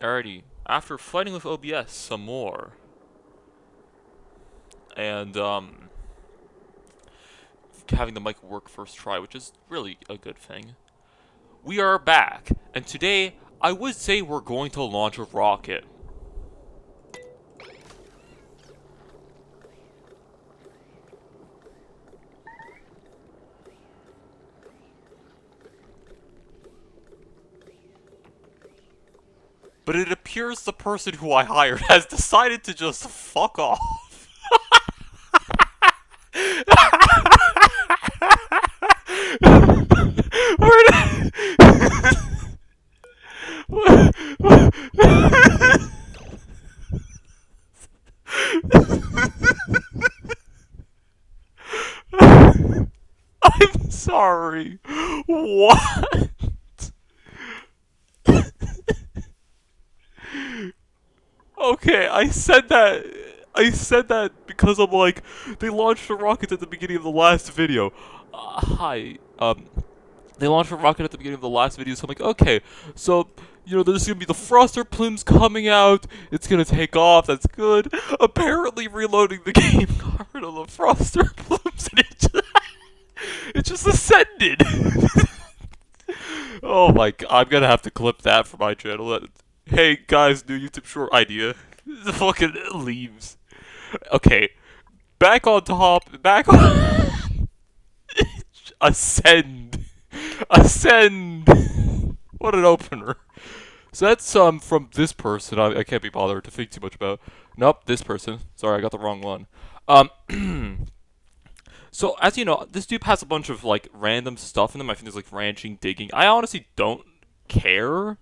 Alrighty. After fighting with OBS some more, and having the mic work first try, which is really a good thing, we are back. And today, I would say we're going to launch a rocket. But it appears the person who I hired has decided to just fuck off. I'm sorry. What? Okay, I said that. I said that because I'm like, they launched a rocket at the beginning of the last video. Hi. They launched a rocket at the beginning of the last video, so I'm like, okay, so, you know, there's gonna be the thruster plumes coming out, it's gonna take off, that's good. Apparently reloading the game got rid of the thruster plumes, and it just ascended. Oh my god, I'm gonna have to clip that for my channel. Hey guys, new YouTube short idea. The fucking leaves. Okay, back on top, back on... Ascend. Ascend! What an opener. So that's from this person. I can't be bothered to think too much about. Nope, this person. Sorry, I got the wrong one. So as you know, this dude has a bunch of like random stuff in them. I think there's like ranching, digging. I honestly don't care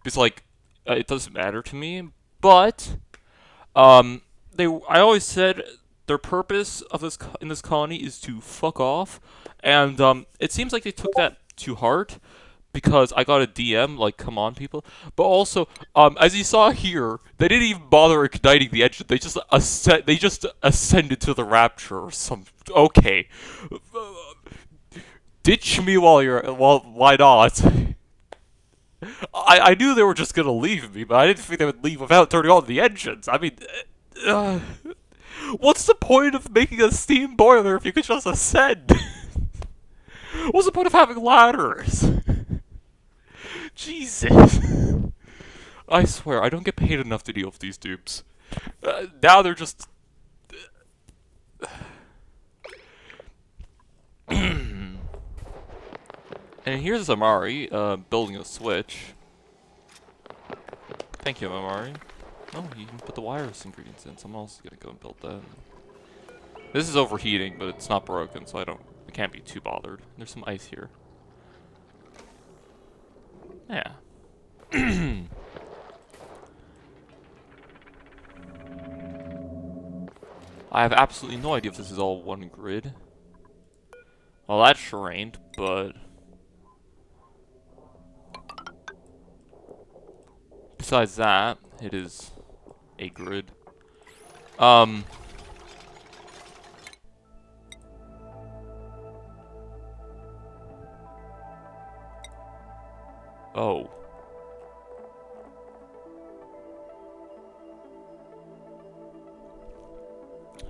because like it doesn't matter to me. But I always said their purpose of this in this colony is to fuck off, and it seems like they took that to heart because I got a DM like, come on, people. But also, as you saw here, they didn't even bother igniting the engine. They just ascended to the Rapture or some. Okay, ditch me why not? I knew they were just gonna leave me, but I didn't think they would leave without turning on the engines. I mean, uh, what's the point of making a steam boiler if you could just ascend? What's the point of having ladders? Jesus. I swear, I don't get paid enough to deal with these dupes. Now they're just... And here's Amari, building a switch. Thank you, Amari. Oh, you can put the wireless ingredients in. Someone else is gonna go and build that. This is overheating, but it's not broken, so I can't be too bothered. There's some ice here. Yeah. I have absolutely no idea if this is all one grid. Well, that sure ain't, but... Besides that, it is a grid. Oh.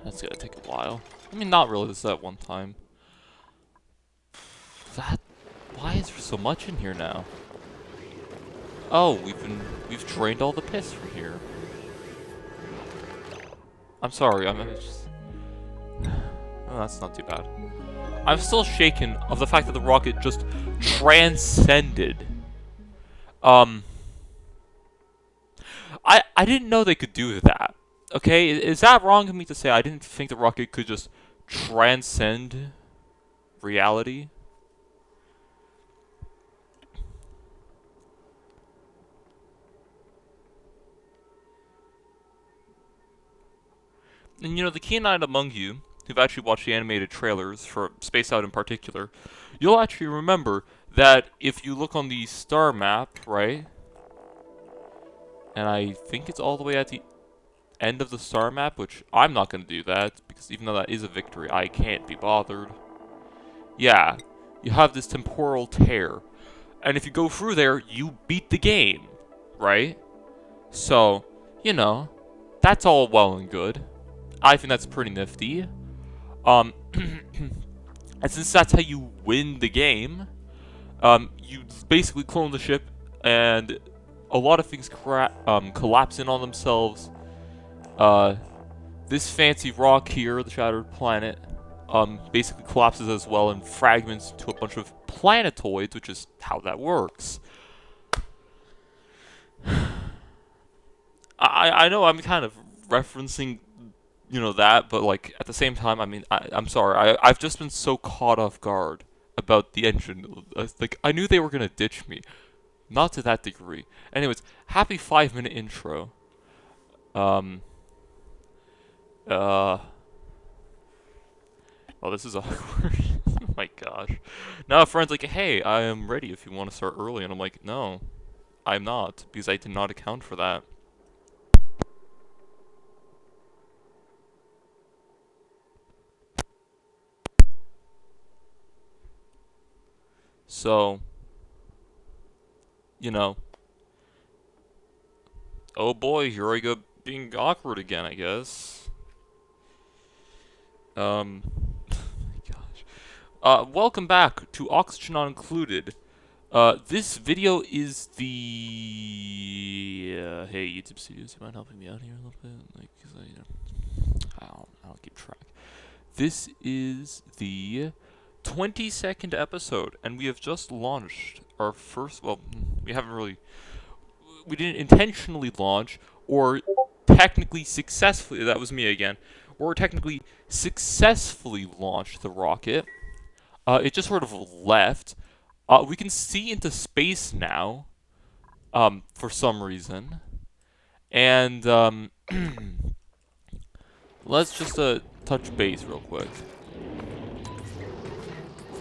That's gonna take a while. I mean, not really, this is that one time. Why is there so much in here now? Oh, we've drained all the piss from here. I'm sorry, I'm just... Oh, that's not too bad. I'm still shaken of the fact that the rocket just transcended. I didn't know they could do that. Okay, is that wrong of me to say? I didn't think the rocket could just transcend reality. And you know, the keen-eyed among you, who've actually watched the animated trailers for Space Out in particular, you'll actually remember that if you look on the star map, right? And I think it's all the way at the end of the star map, which I'm not going to do that, because even though that is a victory, I can't be bothered. Yeah, you have this temporal tear. And if you go through there, you beat the game, right? So, you know, that's all well and good. I think that's pretty nifty. Um, and since that's how you win the game, you basically clone the ship, and a lot of things collapse in on themselves. This fancy rock here, the Shattered Planet, basically collapses as well and fragments into a bunch of planetoids, which is how that works. I know I'm kind of referencing, that, but like at the same time, I mean, I'm sorry, I've just been so caught off guard about the engine. Like I knew they were gonna ditch me, not to that degree. Anyways, happy 5-minute intro. Um. Uh. Oh, this is awkward. Oh my gosh. Now a friend's like, hey, I am ready if you want to start early, and I'm like, no, I'm not, because I did not account for that. So, you know, oh boy, here I go being awkward again, I guess. Gosh. Welcome back to Oxygen Not Included. This video is the, hey, YouTube Studios, you mind helping me out here a little bit? Like, cause I don't keep track. This is the 22nd episode, and we have just launched our first, well, we didn't intentionally launch, or technically successfully, that was me again, or technically successfully launched the rocket. It just sort of left. We can see into space now, for some reason. And, let's just, touch base real quick.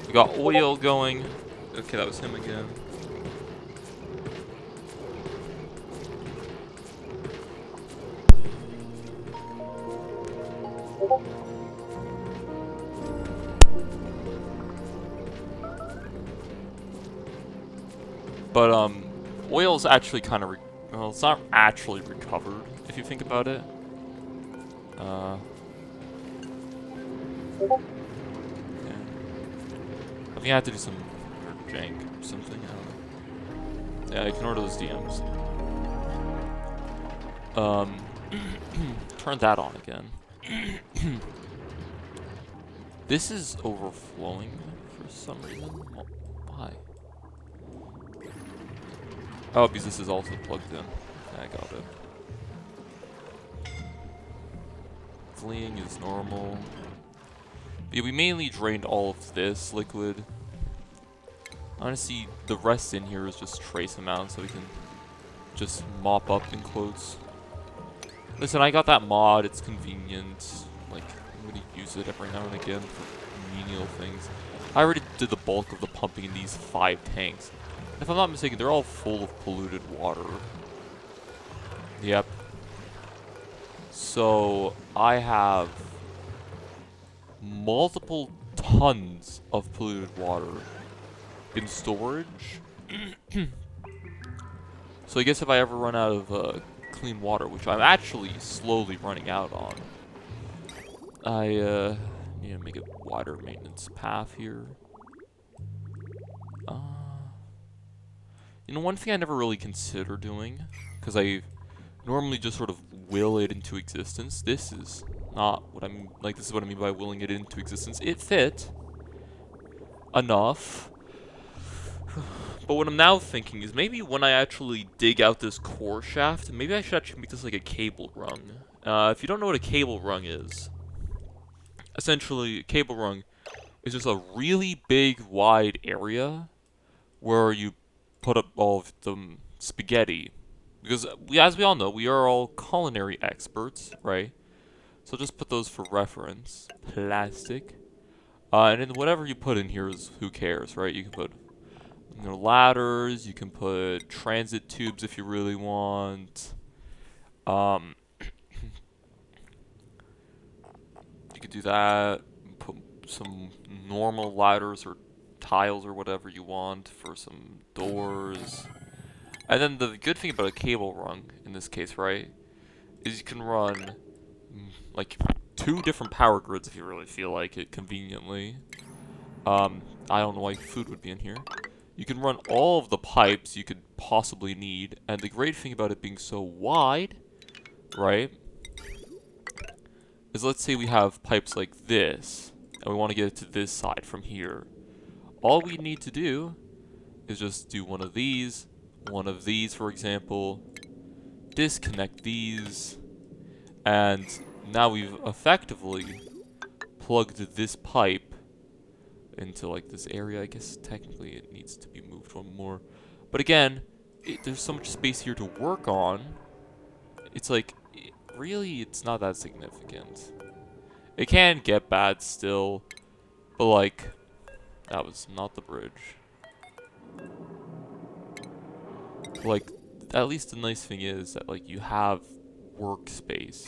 We got oil going. Okay, that was him again. But, oil's actually kind of, well, it's not actually recovered, if you think about it. Yeah. I think I have to do some jank or something, I don't know. Yeah, ignore those DMs. Turn that on again. This is overflowing for some reason. Why? Oh, because this is also plugged in. I got it. Fleeing is normal. But yeah, we mainly drained all of this liquid. Honestly, the rest in here is just trace amounts, so we can just mop up in quotes. Listen, I got that mod, it's convenient. Like, I'm gonna use it every now and again for menial things. I already did the bulk of the pumping in these 5 tanks. If I'm not mistaken, they're all full of polluted water. Yep. So, I have multiple tons of polluted water in storage. So I guess if I ever run out of clean water, which I'm actually slowly running out on, I need to make a wider maintenance path here. You know, one thing I never really consider doing, because I normally just sort of will it into existence. This is not what I mean. Like, this is what I mean by willing it into existence. It fit enough. But what I'm now thinking is maybe when I actually dig out this core shaft, maybe I should actually make this like a cable rung. If you don't know what a cable rung is, essentially, a cable rung is just a really big, wide area where you put up all of the spaghetti. Because, as we all know, we are all culinary experts, right? So just put those for reference. Plastic. And then whatever you put in here is who cares, right? You can put ladders, you can put transit tubes if you really want. You could do that. Put some normal ladders or tiles or whatever you want for some doors. And then the good thing about a cable run, in this case, right, is you can run, like, 2 different power grids if you really feel like it, conveniently. I don't know why food would be in here. You can run all of the pipes you could possibly need, and the great thing about it being so wide, right, is let's say we have pipes like this, and we want to get it to this side from here. All we need to do is just do one of these, for example, disconnect these, and now we've effectively plugged this pipe into like this area. I guess technically it needs to be moved one more, but again, there's so much space here to work on. It's like, really, it's not that significant. It can get bad still, but like, that was not the bridge. Like, at least the nice thing is that like you have workspace.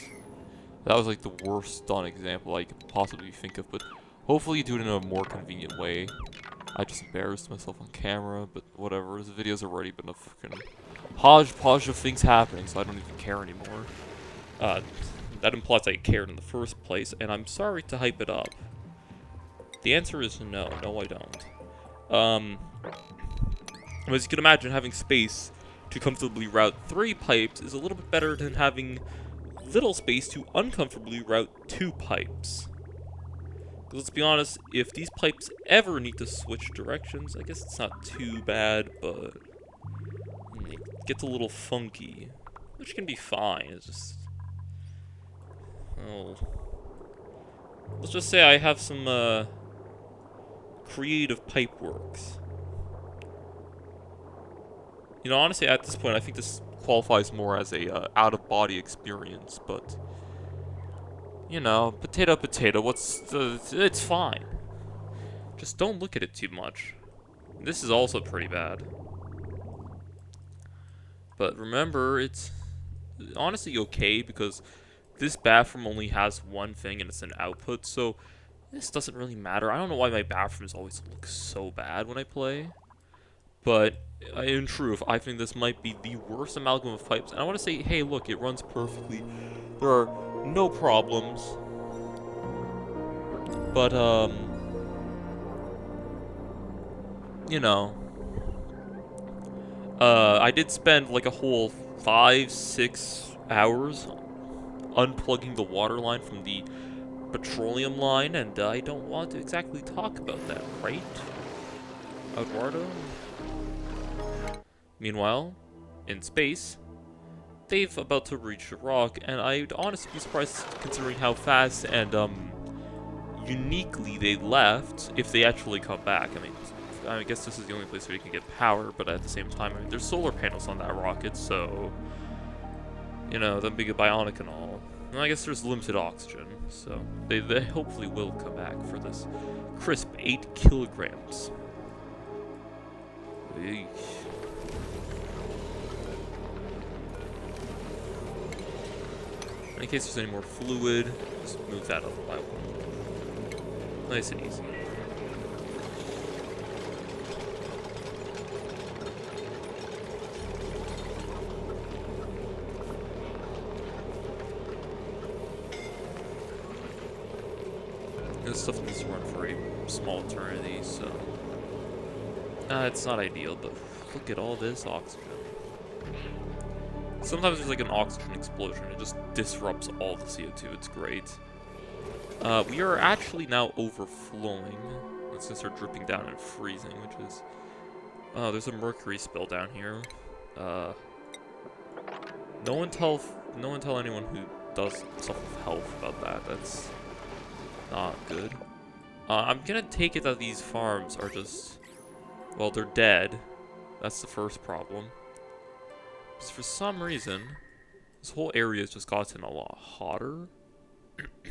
That was like the worst done example I could possibly think of, but hopefully you do it in a more convenient way. I just embarrassed myself on camera, but whatever. The video's already been a fucking hodgepodge of things happening, so I don't even care anymore. That implies I cared in the first place, and I'm sorry to hype it up. The answer is no. No, I don't. As you can imagine, having space to comfortably route 3 pipes is a little bit better than having little space to uncomfortably route 2 pipes. Because let's be honest, if these pipes ever need to switch directions, I guess it's not too bad, but it gets a little funky, which can be fine. It's just, oh, let's just say I have some creative pipe works. You know, honestly, at this point, I think this qualifies more as a out-of-body experience, but you know, potato, potato. It's fine. Just don't look at it too much. This is also pretty bad. But remember, it's honestly okay because this bathroom only has one thing and it's an output, so this doesn't really matter. I don't know why my bathrooms always look so bad when I play. But in truth, I think this might be the worst amalgam of pipes. And I want to say, hey, look, it runs perfectly. There are no problems. But, you know, I did spend like a whole 5-6 hours unplugging the water line from the petroleum line, and I don't want to exactly talk about that, right, Eduardo? Meanwhile, in space, they've about to reach the rock, and I'd honestly be surprised considering how fast and, uniquely they left, if they actually come back. I guess this is the only place where you can get power, but at the same time, I mean, there's solar panels on that rocket, so, you know, them being a bionic and all. And I guess there's limited oxygen, so they hopefully will come back for this crisp 8 kilograms. Eesh. In case there's any more fluid, just move that up by 1. Nice and easy. This stuff needs to run for a small eternity, so it's not ideal, but look at all this oxygen. Sometimes there's like an oxygen explosion. It just disrupts all the CO2. It's great. We are actually now overflowing. It's gonna start dripping down and freezing, which is... Oh, there's a mercury spill down here. No one tell anyone who does stuff with health about that. That's not good. I'm gonna take it that these farms are just... Well, they're dead. That's the first problem. Because for some reason, this whole area has just gotten a lot hotter.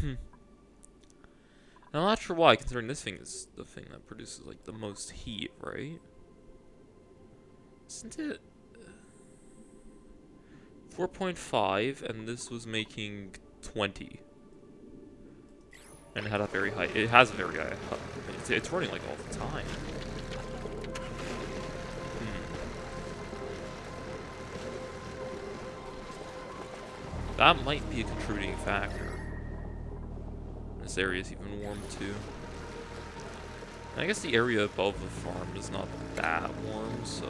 And I'm not sure why, considering this thing is the thing that produces, like, the most heat, right? Isn't it? 4.5, and this was making 20. And it had a very high... It has a very high... It's running, like, all the time. That might be a contributing factor. This area is even warm too. And I guess the area above the farm is not that warm, so...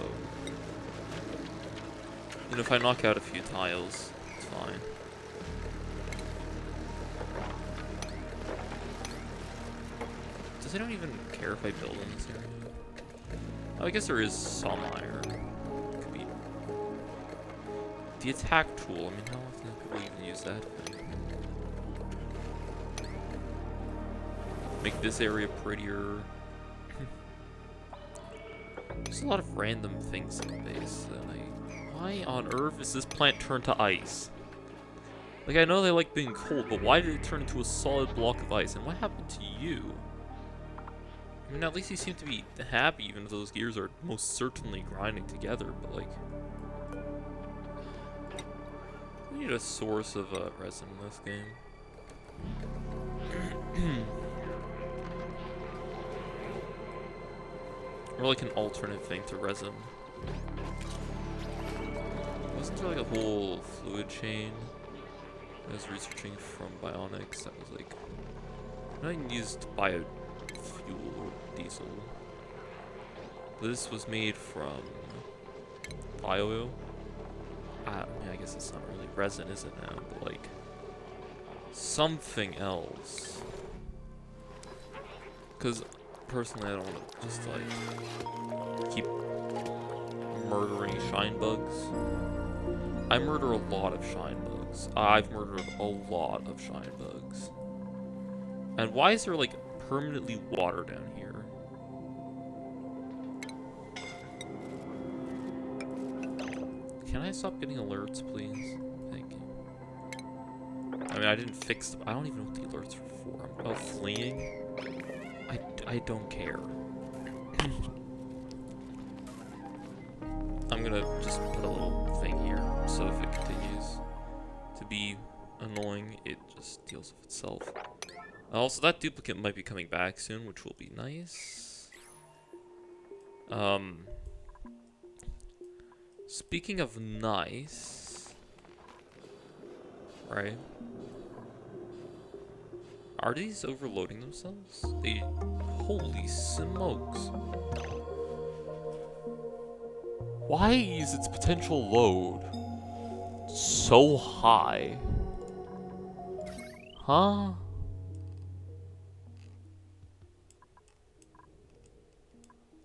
You know, if I knock out a few tiles, it's fine. Does anyone even care if I build in this area? Oh, I guess there is some iron. Could be... The attack tool, I mean, how often do people even use that thing? Make this area prettier. There's a lot of random things in the base that why on earth is this plant turned to ice? Like, I know they like being cold, but why did it turn into a solid block of ice? And what happened to you? I mean, at least you seem to be happy, even if those gears are most certainly grinding together, but like... We need a source of resin in this game. Or like an alternate thing to resin. Wasn't there like a whole fluid chain I was researching from Bionics that was like not used biofuel or diesel? But this was made from bio oil. I mean, I guess it's not really resin, is it now? But like something else. Because personally, I don't want to just like keep murdering shine bugs. I murder a lot of shine bugs. I've murdered a lot of shine bugs. And why is there like permanently water down here? Can I stop getting alerts, please? Thank you. I mean, I didn't fix them. I don't even know what the alerts are for. Oh, fleeing? I don't care. I'm gonna just put a little thing here, so if it continues to be annoying, it just deals with itself. Also, that duplicate might be coming back soon, which will be nice. Speaking of nice, right? Are these overloading themselves? Holy smokes. Why is its potential load so high? Huh?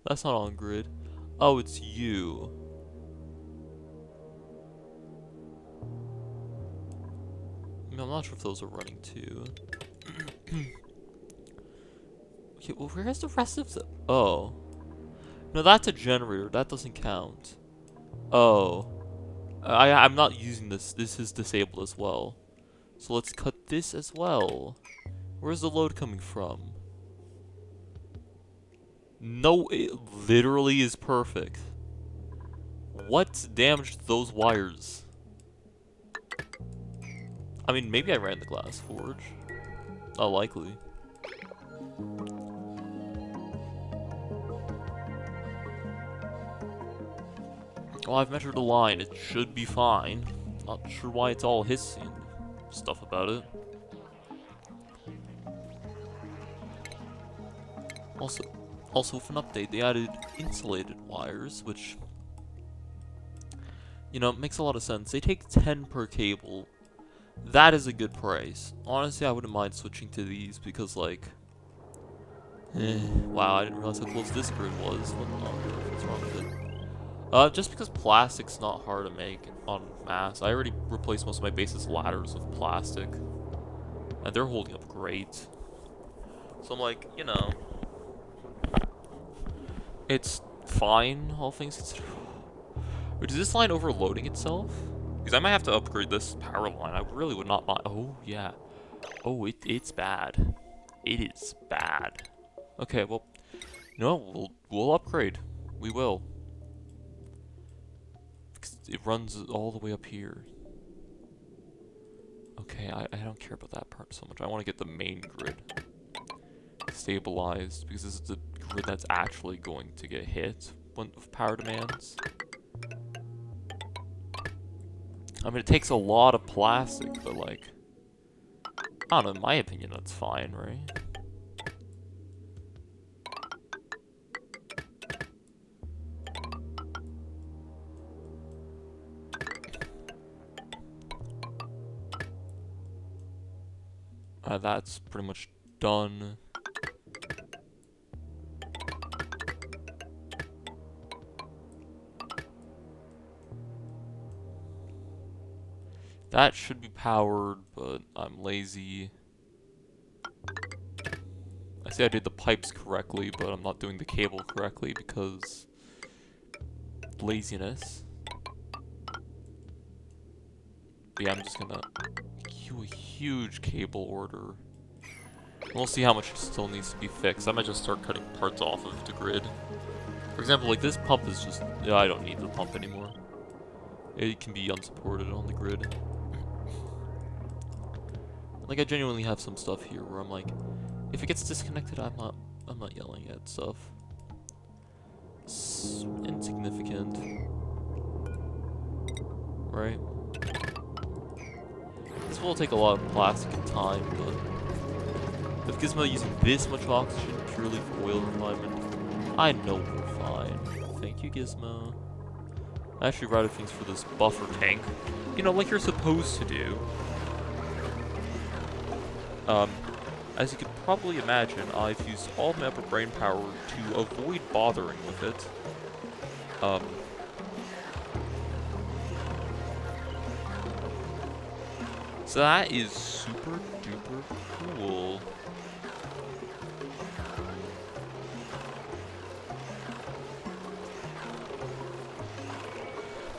That's not on grid. Oh, it's you. I mean, I'm not sure if those are running too. Okay, well, where's the rest of the... Oh. No, that's a generator. That doesn't count. Oh. I'm not using this. This is disabled as well. So let's cut this as well. Where's the load coming from? No, it literally is perfect. What damaged those wires? I mean, maybe I ran the glass forge. Not likely. Well, I've measured the line. It should be fine. Not sure why it's all hissing stuff about it. Also with an update, they added insulated wires, which, you know, makes a lot of sense. They take 10 per cable. That is a good price. Honestly, I wouldn't mind switching to these because, like, wow, I didn't realize how close this grid was. What's wrong with it? Just because plastic's not hard to make on mass. I already replaced most of my base's ladders with plastic, and they're holding up great. So I'm like, you know, it's fine, all things considered. Wait, is this line overloading itself? Because I might have to upgrade this power line. I really would not mind. Oh, yeah. Oh, it's bad. It is bad. Okay, well, no, we'll upgrade. We will. Because it runs all the way up here. Okay, I don't care about that part so much. I want to get the main grid stabilized, because this is the grid that's actually going to get hit with power demands. I mean, it takes a lot of plastic, but like, I don't know, in my opinion, that's fine, right? That's pretty much done. That should be powered, but I'm lazy. I say I did the pipes correctly, but I'm not doing the cable correctly because laziness. But yeah, I'm just gonna do a huge cable order. We'll see how much still needs to be fixed. I might just start cutting parts off of the grid. For example, like this pump is just... yeah, I don't need the pump anymore. It can be unsupported on the grid. Like, I genuinely have some stuff here where I'm like, if it gets disconnected, I'm not yelling at stuff. It's insignificant. Right? This will take a lot of plastic and time, but if Gizmo using this much oxygen purely for oil refinement, I know we're fine. Thank you, Gizmo. I actually routed things for this buffer tank. You know, like you're supposed to do. As you could probably imagine, I've used all of my upper brain power to avoid bothering with it. So that is super duper cool.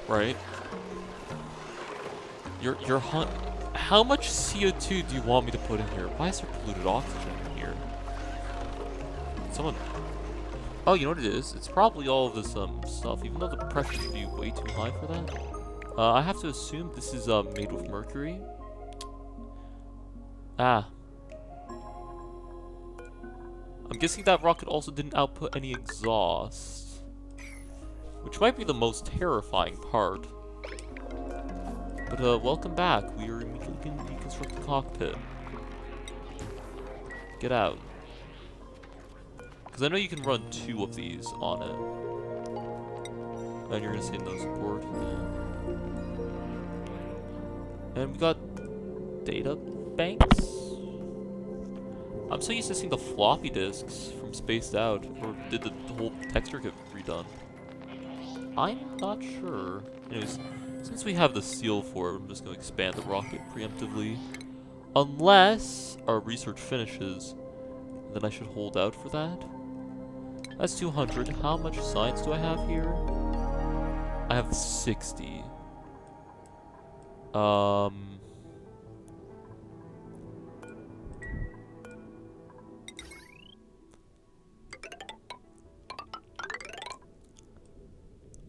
Right? You're how much CO2 do you want me to put in here? Why is there polluted oxygen in here? Someone... oh, you know what it is? It's probably all of this stuff, even though the pressure should be way too high for that. I have to assume this is made with mercury. Ah. I'm guessing that rocket also didn't output any exhaust. Which might be the most terrifying part. But welcome back. We are immediately going to deconstruct the cockpit. Get out. Because I know you can run 2 of these on it. And you're going to say no support. Yeah. And we got data banks. I'm so used to seeing the floppy disks from Spaced Out. Or did the whole texture get redone? I'm not sure. Anyways, since we have the seal for it, I'm just going to expand the rocket preemptively. Unless our research finishes, then I should hold out for that. That's 200. How much science do I have here? I have 60.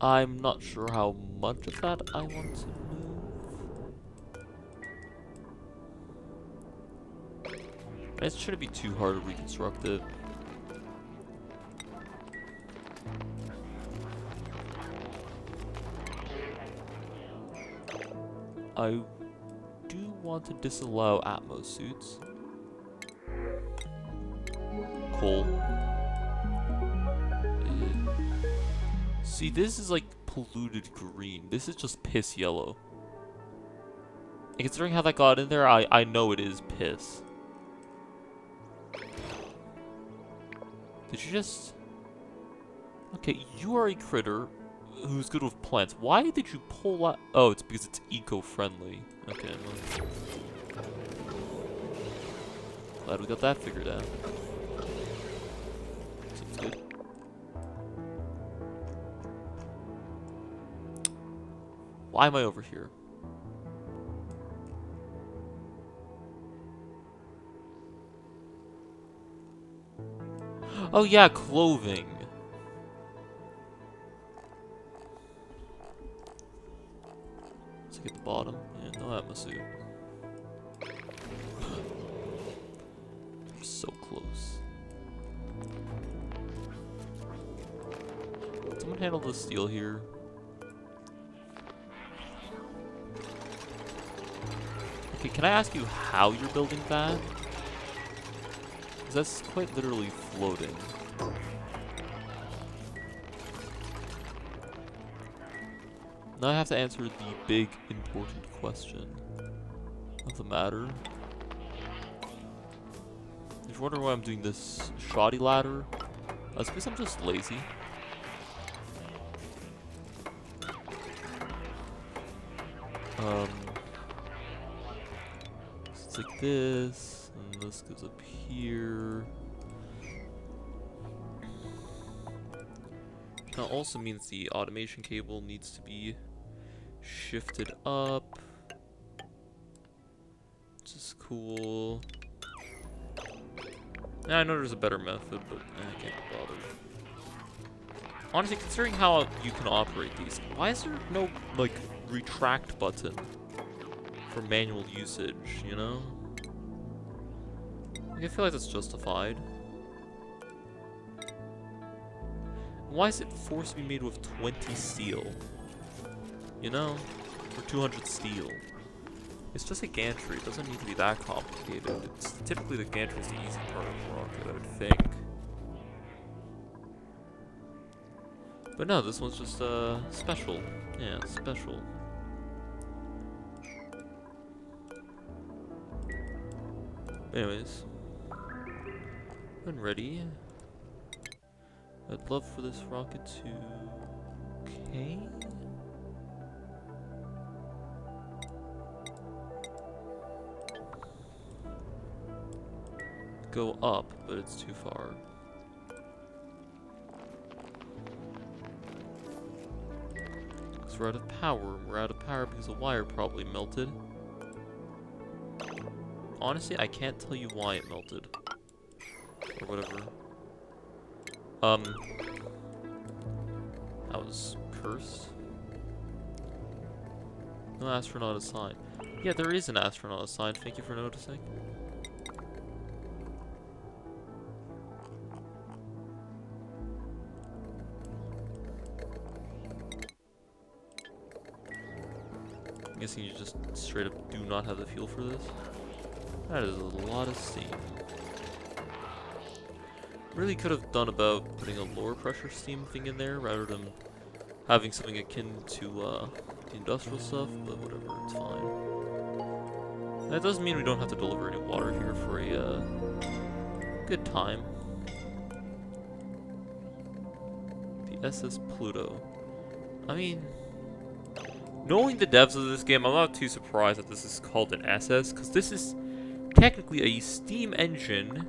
I'm not sure how much of that I want to move. It shouldn't be too hard to reconstruct it. I do want to disallow Atmos suits. Cool. See, this is like polluted green. This is just piss yellow. And considering how that got in there, I know it is piss. Did you just... okay, you are a critter who's good with plants. Why did you pull out... oh, it's because it's eco-friendly. Okay, well... glad we got that figured out. Seems good. Why am I over here? Oh yeah, clothing. Let's get the bottom. Yeah, no atmosphere. I'm so close. Someone handle the steel here. Okay, can I ask you how you're building that? Because that's quite literally floating. Now I have to answer the big, important question of the matter. If you're wondering why I'm doing this shoddy ladder, that's because I'm just lazy. It's like this, and this goes up here. That also means the automation cable needs to be shifted up, which is cool. Yeah, I know there's a better method, but I can't be bothered. Honestly, considering how you can operate these, why is there no, like, retract button for manual usage, you know? Like, I feel like that's justified. Why is it forced to be made with 20 steel? You know? Or 200 steel. It's just a gantry, it doesn't need to be that complicated. It's typically the gantry is the easy part of a rocket, I would think. But no, this one's just, special. Yeah, special. Anyways. When ready, I'd love for this rocket to... Okay? Go up, but it's too far. Because we're out of power. We're out of power because the wire probably melted. Honestly, I can't tell you why it melted. Or whatever. That was cursed. No astronaut assigned. Yeah, there is an astronaut assigned. Thank you for noticing. I'm guessing you just straight up do not have the fuel for this. That is a lot of steam. Really could have done about putting a lower pressure steam thing in there rather than having something akin to the industrial stuff, but whatever, it's fine. That doesn't mean we don't have to deliver any water here for a good time. The SS Pluto. I mean, knowing the devs of this game, I'm not too surprised that this is called an SS, because this is technically a steam engine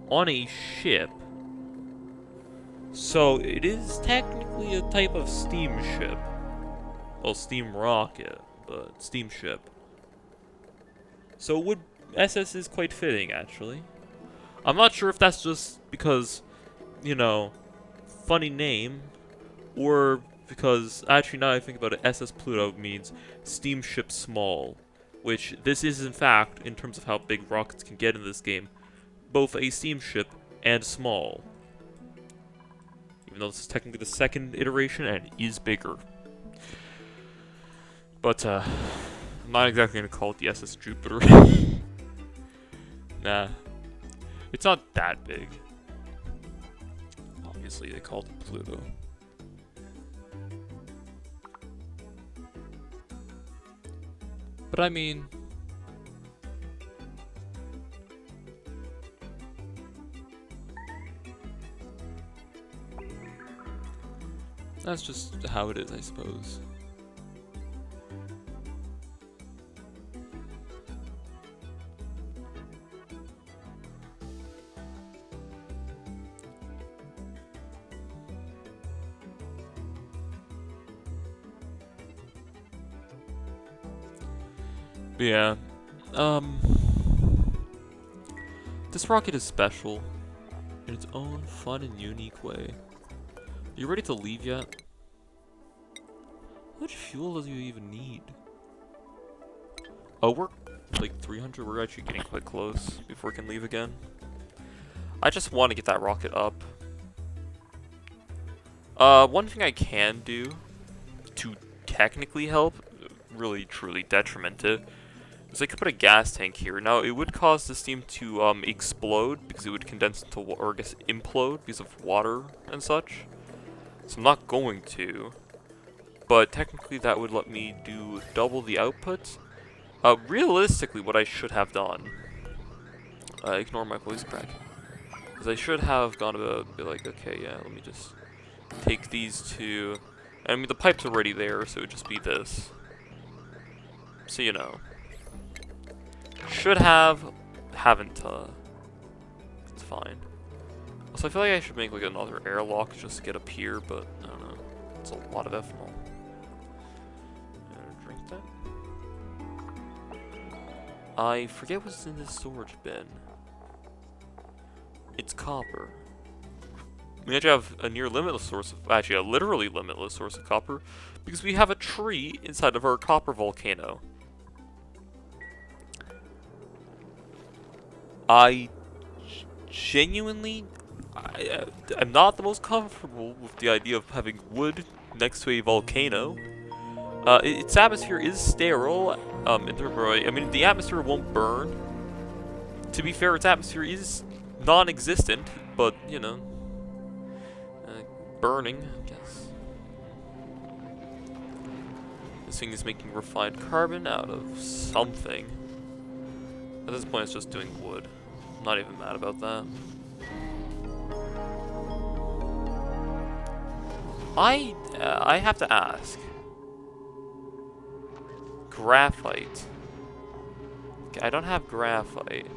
on a ship. So it is technically a type of steamship. Well, steam rocket, but steamship. So would SS is quite fitting, actually. I'm not sure if that's just because, you know, funny name, or because, actually now that I think about it, SS Pluto means steamship small, which this is in fact, in terms of how big rockets can get in this game, both a steamship and small. Even though this is technically the second iteration and is bigger. But, I'm not exactly going to call it the SS Jupiter. Nah. It's not that big. Obviously, they called it Pluto. But I mean... that's just how it is, I suppose. But yeah, this rocket is special in its own fun and unique way. Are you ready to leave yet? How much fuel does you even need? Oh, we're like 300. We're actually getting quite close before we can leave again. I just want to get that rocket up. One thing I can do to technically help, really truly detriment it, So I could put a gas tank here. Now, it would cause the steam to explode because it would condense into, or I guess implode because of water and such. So I'm not going to. But technically that would let me do double the output. Realistically, what I should have done, ignore my voice crack, is I should have gone about and be like, okay, yeah, let me just take these two. I mean, the pipe's already there, so it would just be this. So, you know. Should have, haven't, it's fine. Also, I feel like I should make, like, another airlock just to get up here, but, I don't know. It's a lot of ethanol. Drink that. I forget what's in this storage bin. It's copper. We actually have a near limitless source of, actually a literally limitless source of copper, because we have a tree inside of our copper volcano. I genuinely, I'm not the most comfortable with the idea of having wood next to a volcano. Its atmosphere is sterile, I mean, the atmosphere won't burn. To be fair, its atmosphere is non-existent, but, you know, burning, I guess. This thing is making refined carbon out of something. At this point, it's just doing wood. I'm not even mad about that. I have to ask. Graphite. Okay, I don't have graphite.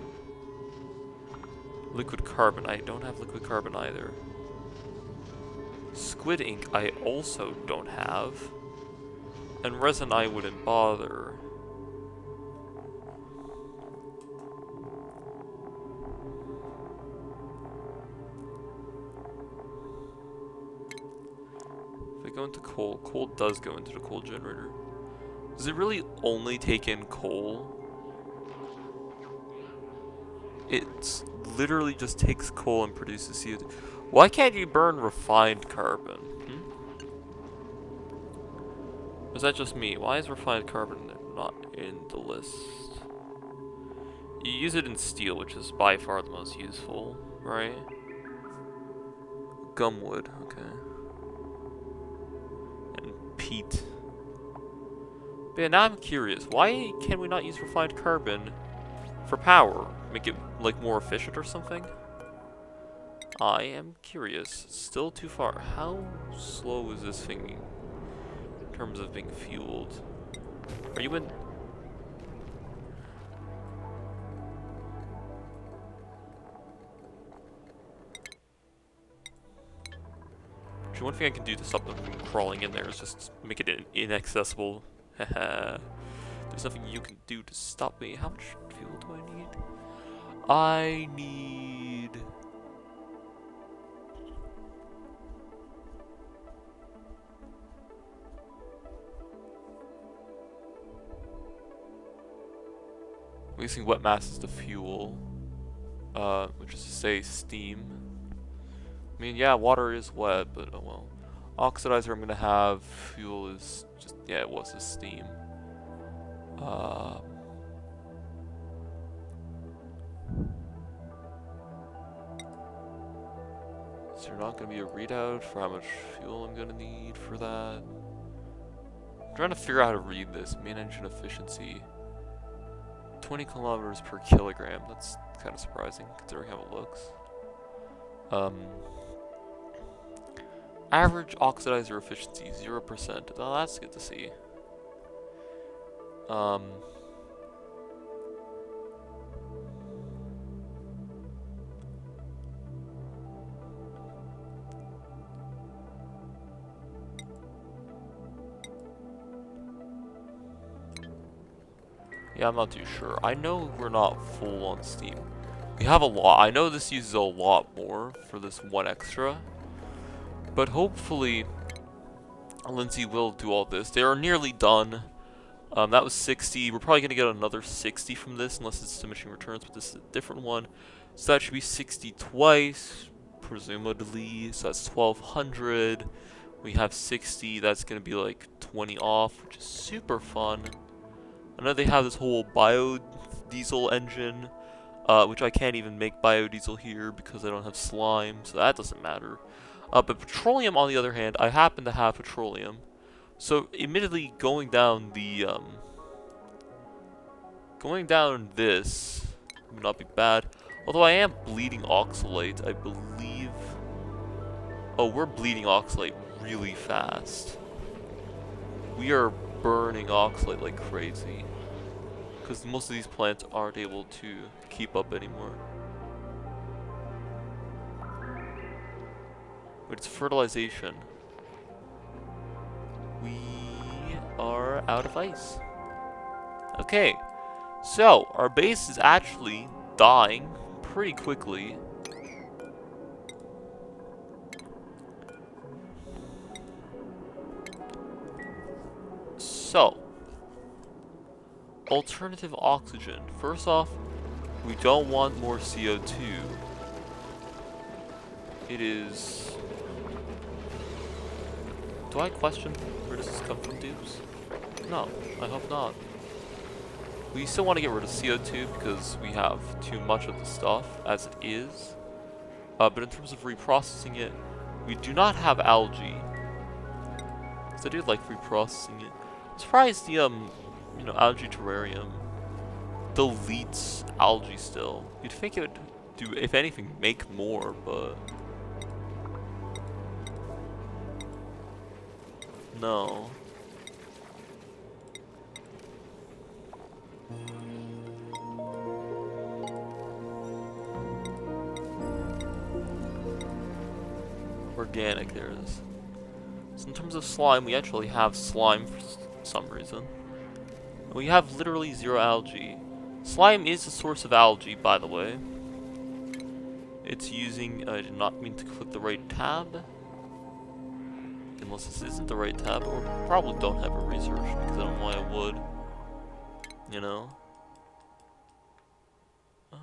Liquid carbon. I don't have liquid carbon either. Squid ink I also don't have. And resin I wouldn't bother. If I go into coal, coal does go into the coal generator. Does it really only take in coal? It literally just takes coal and produces CO2. Why can't you burn refined carbon? Or is that just me? Why is refined carbon not in the list? You use it in steel, which is by far the most useful, right? Gumwood, okay. And peat. But yeah, now I'm curious. Why can we not use refined carbon for power? Make it, like, more efficient or something? I am curious. Still too far. How slow is this thing in terms of being fueled? Are you in... Actually, one thing I can do to stop them from crawling in there is just make it inaccessible. Haha. There's nothing you can do to stop me. How much fuel do I need? I need... I'm using wet masses to fuel, which is to say steam. I mean, yeah, water is wet, but oh well. Oxidizer I'm gonna have, fuel is just, yeah, it was a steam. Is there not gonna be a readout for how much fuel I'm gonna need for that? I'm trying to figure out how to read this. Main engine efficiency. 20 kilometers per kilogram. That's kind of surprising considering how it looks. Average oxidizer efficiency 0%. Oh, that's good to see. Yeah, I'm not too sure. I know we're not full on steam. We have a lot. I know this uses a lot more for this one extra. But hopefully, Lindsay will do all this. They are nearly done. That was 60. We're probably going to get another 60 from this, unless it's diminishing returns, but this is a different one. So that should be 60 twice, presumably. So that's 1,200. We have 60. That's going to be like 20 off, which is super fun. I know they have this whole biodiesel engine, which I can't even make biodiesel here because I don't have slime, so that doesn't matter. But petroleum, on the other hand, I happen to have petroleum. So, admittedly, going down this would not be bad. Although I am bleeding oxalate, I believe. Oh, we're bleeding oxalate really fast. We are burning oxalate like crazy. Because most of these plants aren't able to keep up anymore. But it's fertilization. We are out of ice. Okay, so our base is actually dying pretty quickly. So, alternative oxygen. First off, we don't want more CO2. It is... Do I question where does this come from, dudes? No, I hope not. We still want to get rid of CO2 because we have too much of the stuff as it is. But in terms of reprocessing it, we do not have algae. So I do like reprocessing it. I'm surprised the algae terrarium deletes algae still. You'd think it would do, if anything, make more, but no. Organic, there it is. So in terms of slime, we actually have slime for some reason. We have literally zero algae. Slime is a source of algae, by the way. It's using... I did not mean to click the right tab. Unless this isn't the right tab, or probably don't have it researched, because I don't know why I would. You know? I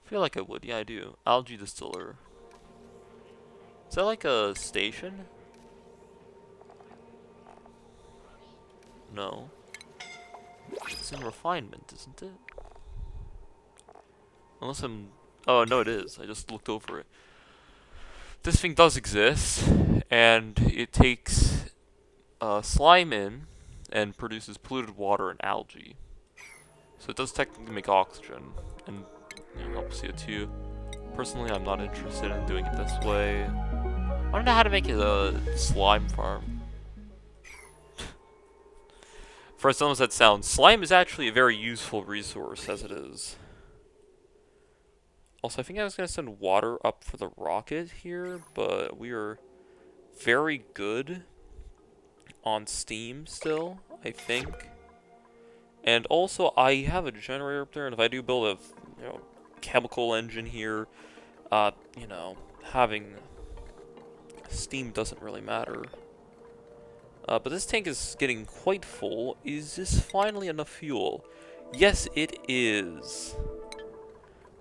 feel like I would, yeah I do. Algae distiller. Is that like a station? No. It's in refinement, isn't it? Unless I'm... Oh, no it is. I just looked over it. This thing does exist, and it takes slime in and produces polluted water and algae. So it does technically make oxygen and help CO2. Personally, I'm not interested in doing it this way. I don't know how to make a slime farm. For as dumb as that sounds, slime is actually a very useful resource as it is. Also, I think I was going to send water up for the rocket here, but we are very good on steam still, I think. And also, I have a generator up there, and if I do build a chemical engine here, having steam doesn't really matter. But this tank is getting quite full. Is this finally enough fuel? Yes, it is.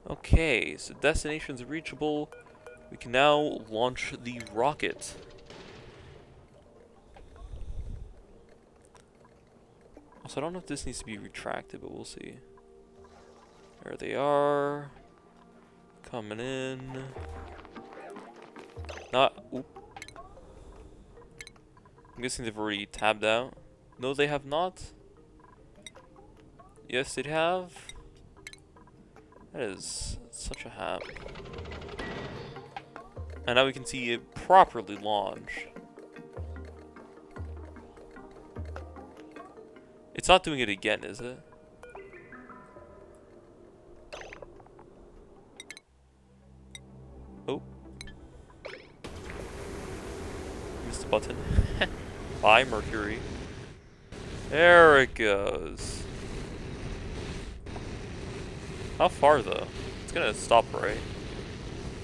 Okay, so destination's reachable. We can now launch the rocket. Also, I don't know if this needs to be retracted, but we'll see. There they are. Coming in. Oop. I'm guessing they've already tabbed out. No, they have not. Yes, they have. That is such a hap. And now we can see it properly launch. It's not doing it again, is it? Oh. Missed the button. Bye, Mercury. There it goes. How far, though? It's gonna stop right.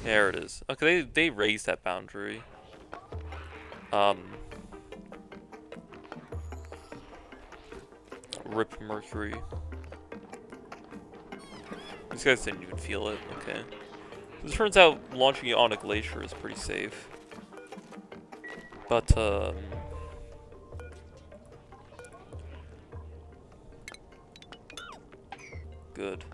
There it is. Okay, they raised that boundary. Rip Mercury. These guys didn't even feel it. Okay. It turns out launching it on a glacier is pretty safe. But, good.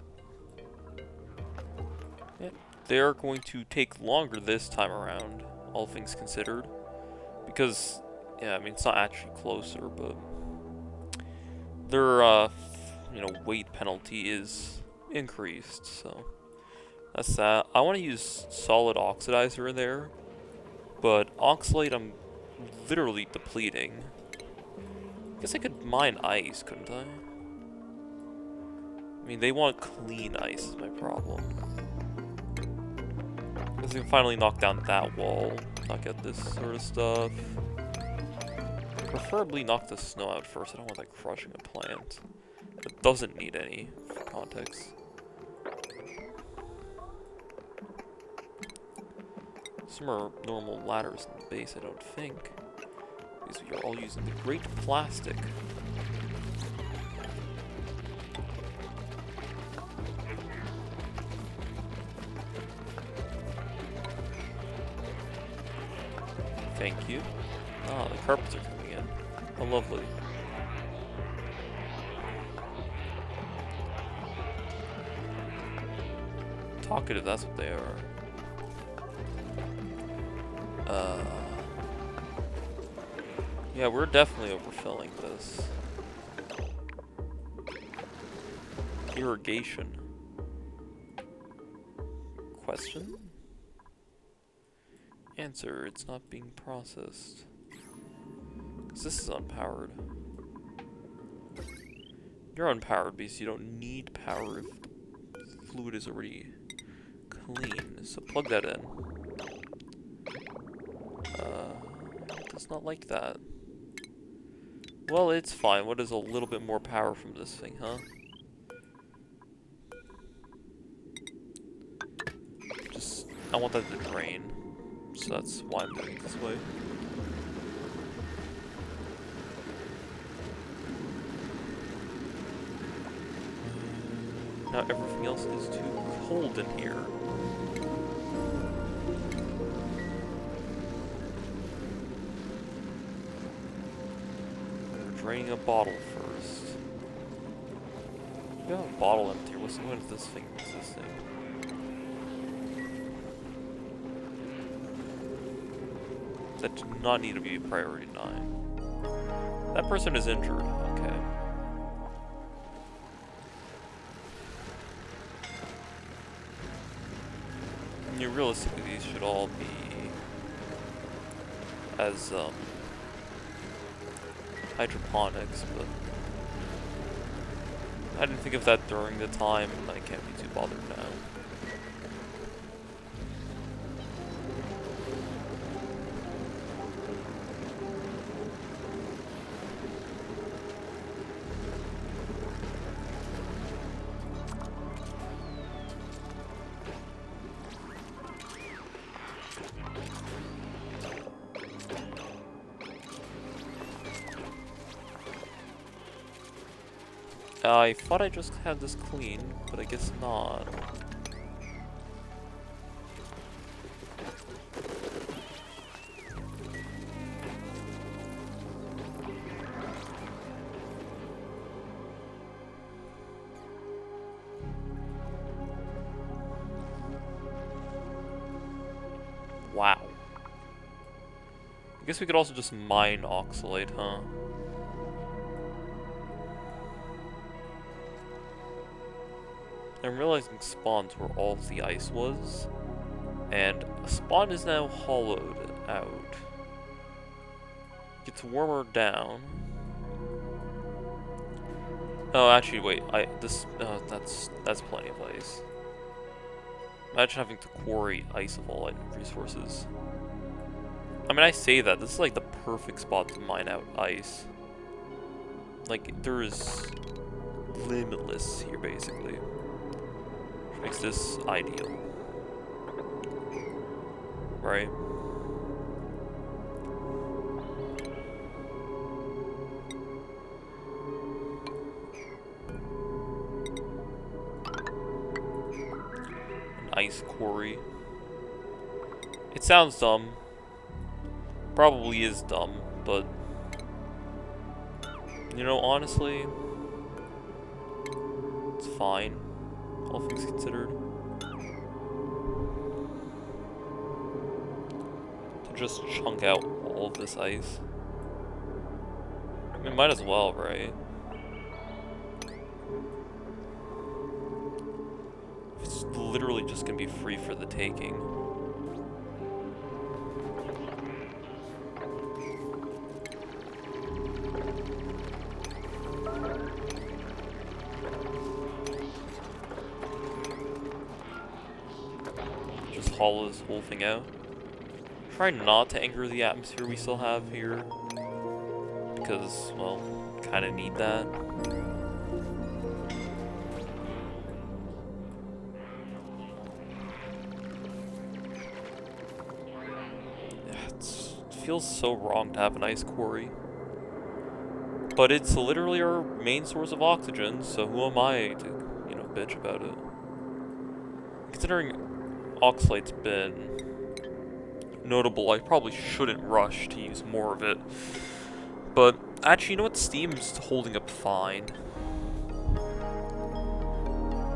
Yep. They're going to take longer this time around, all things considered. Because, yeah, I mean, it's not actually closer, but their, you know, weight penalty is increased, so that's that. I want to use solid oxidizer in there, but oxalate I'm literally depleting. Guess I could mine ice, couldn't I? I mean, they want clean ice is my problem. Guess I can finally knock down that wall, not get this sort of stuff. Preferably knock the snow out first. I don't want that crushing a plant. It doesn't need any, for context. Some are normal ladders in the base, I don't think. Because we are all using the great plastic. Thank you. Ah, the carpets are coming in. How lovely. Talkative, that's what they are. Yeah, we're definitely overfilling this. Irrigation. Question? Answer, it's not being processed. Because this is unpowered. You're unpowered because you don't need power if the fluid is already clean. So plug that in. It does not like that. Well, it's fine. What is a little bit more power from this thing, huh? Just, I want that to drain. So that's why I'm doing it this way. Now everything else is too cold in here. We're draining a bottle first. We have a bottle empty. What's the point of this thing existing? That did not need to be a priority 9. That person is injured. Okay. I mean, realistically, these should all be as hydroponics, but I didn't think of that during the time, and I can't be too bothered now. I thought I just had this clean, but I guess not. Wow. I guess we could also just mine oxalate, huh? I'm realizing spawns where all of the ice was, and a spawn is now hollowed out. Gets warmer down. Oh, actually, wait. That's plenty of ice. Imagine having to quarry ice of all resources. I mean, I say that this is like the perfect spot to mine out ice. Like, there is limitless here, basically. Makes this ideal. Right? An ice quarry. It sounds dumb. Probably is dumb, but you know, honestly, it's fine. all things considered. To just chunk out all of this ice. I mean, might as well, right? It's literally just gonna be free for the taking. Just hollow this whole thing out. Try not to anger the atmosphere we still have here. Because, well, kinda need that. It feels so wrong to have an ice quarry. But it's literally our main source of oxygen, so who am I to, you know, bitch about it? Considering Oxalite's been notable, I probably shouldn't rush to use more of it. But actually, you know what? Steam's holding up fine.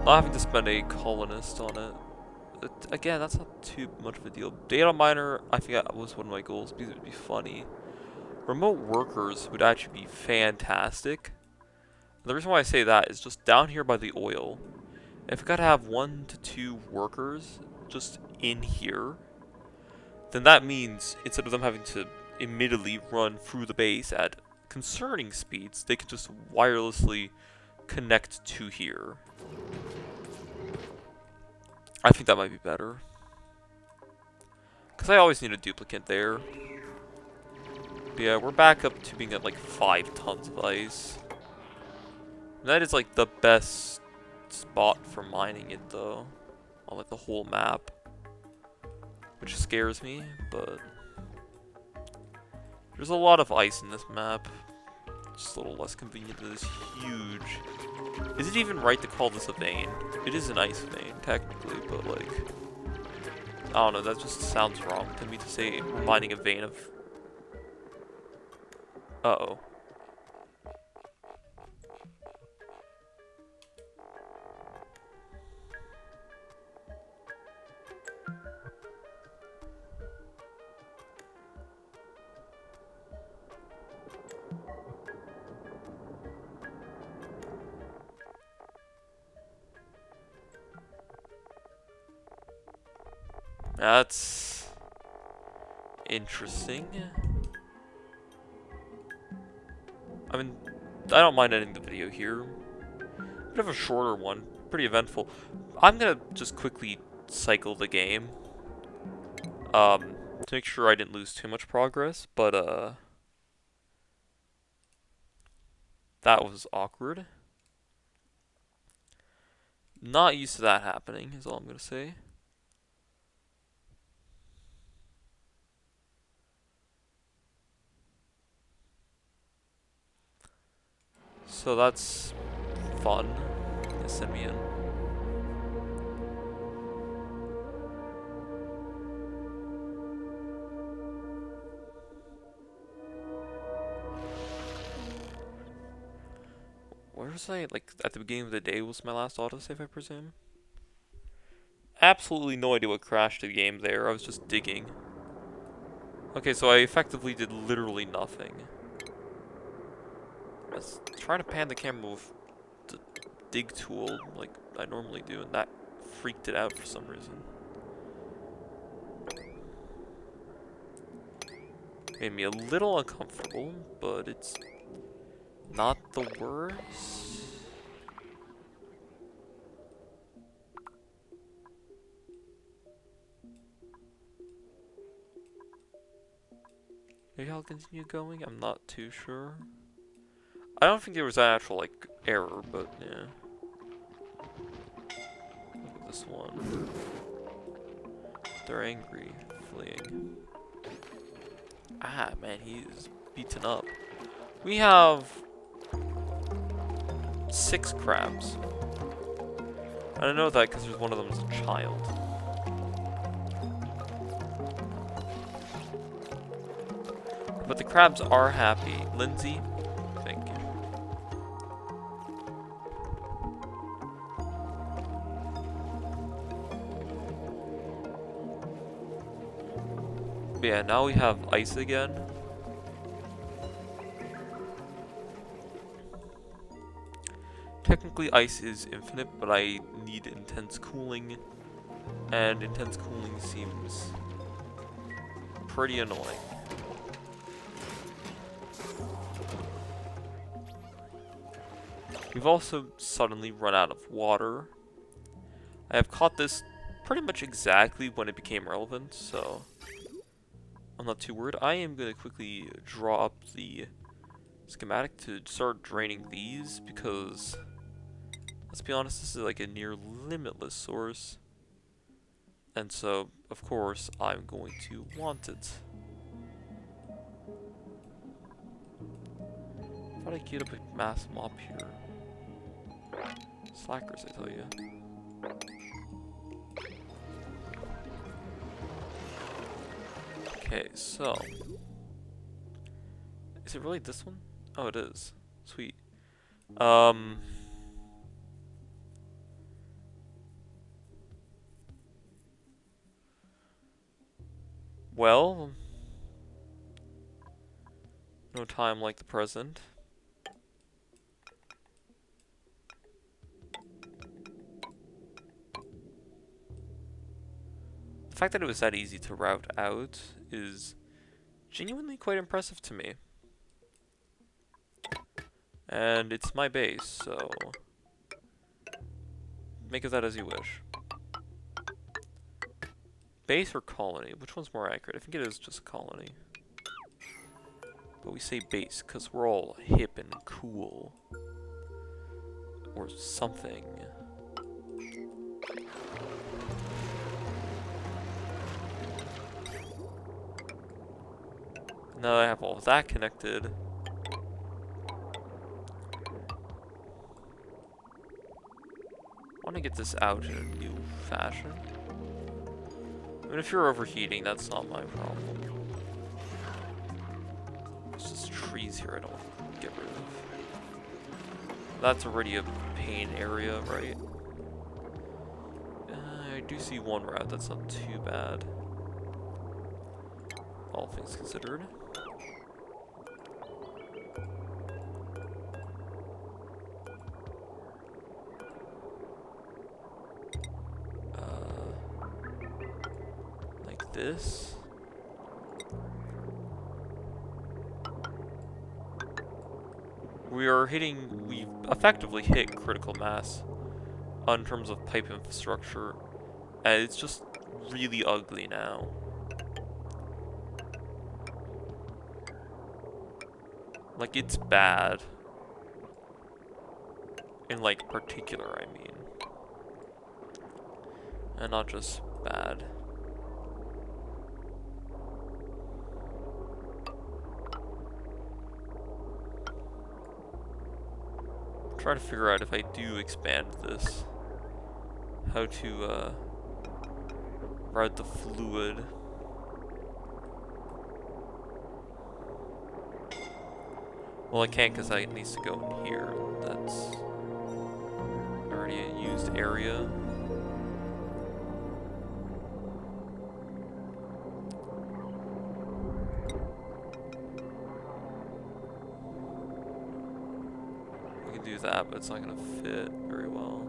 Not having to spend a colonist on it. Again, that's not too much of a deal. Data miner, I think that was one of my goals because it would be funny. Remote workers would actually be fantastic. And the reason why I say that is just down here by the oil. If I gotta have 1 to 2 workers just in here, then that means instead of them having to immediately run through the base at concerning speeds, they can just wirelessly connect to here. I think that might be better. Because I always need a duplicate there. But yeah, we're back up to being at like 5 tons of ice. And that is like the best spot for mining it though. On like the whole map. Which scares me, but there's a lot of ice in this map. Just a little less convenient than this huge. Is it even right to call this a vein? It is an ice vein, technically, but like, I don't know, that just sounds wrong to me to say we're mining a vein of. Uh-oh. That's interesting. I mean, I don't mind ending the video here. Bit of a shorter one, pretty eventful. I'm gonna just quickly cycle the game. To make sure I didn't lose too much progress, but that was awkward. Not used to that happening, is all I'm gonna say. So that's fun. They send me in. Where was I? Like, at the beginning of the day was my last autosave, I presume? Absolutely no idea what crashed the game there. I was just digging. Okay, so I effectively did literally nothing. I was trying to pan the camera with the dig tool like I normally do, and that freaked it out for some reason. Made me a little uncomfortable, but it's not the worst. Maybe I'll continue going? I'm not too sure. I don't think there was an actual, like, error, but yeah. Look at this one. They're angry, fleeing. Ah, man, he's beaten up. We have 6 crabs. And I know that because there's one of them is a child. But the crabs are happy. Lindsay, thank you. But yeah, now we have ice again. Technically, ice is infinite, but I need intense cooling, and intense cooling seems pretty annoying. We've also suddenly run out of water. I have caught this pretty much exactly when it became relevant, so I'm not too worried. I am going to quickly draw up the schematic to start draining these, because let's be honest, this is like a near limitless source. And so, of course, I'm going to want it. How do I get up a mass mop here? Slackers, I tell you. Okay, so is it really this one? Oh, it is. Sweet. Well, no time like the present. The fact that it was that easy to route out is genuinely quite impressive to me. And it's my base, so make of that as you wish. Base or colony? Which one's more accurate? I think it is just colony. But we say base because we're all hip and cool. Or something. Now that I have all of that connected, I want to get this out in a new fashion. I mean, if you're overheating, that's not my problem. There's just trees here I don't want to get rid of. That's already a pain area, right? I do see one route, that's not too bad. All things considered. Like this. We've effectively hit critical mass in terms of pipe infrastructure, and it's just really ugly now. Like, it's bad. In, like, particular, I mean. And not just bad. Try to figure out if I do expand this, how to route the fluid. Well, I can't because it needs to go in here. That's already a used area. We can do that, but it's not going to fit very well.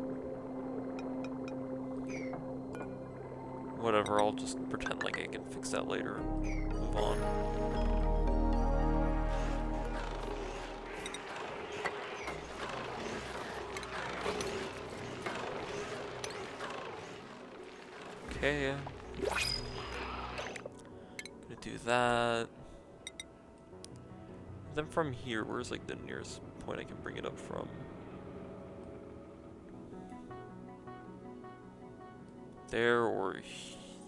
Whatever, I'll just pretend like I can fix that later and move on. Okay. Gonna do that. Then from here, where's like the nearest point I can bring it up from? There or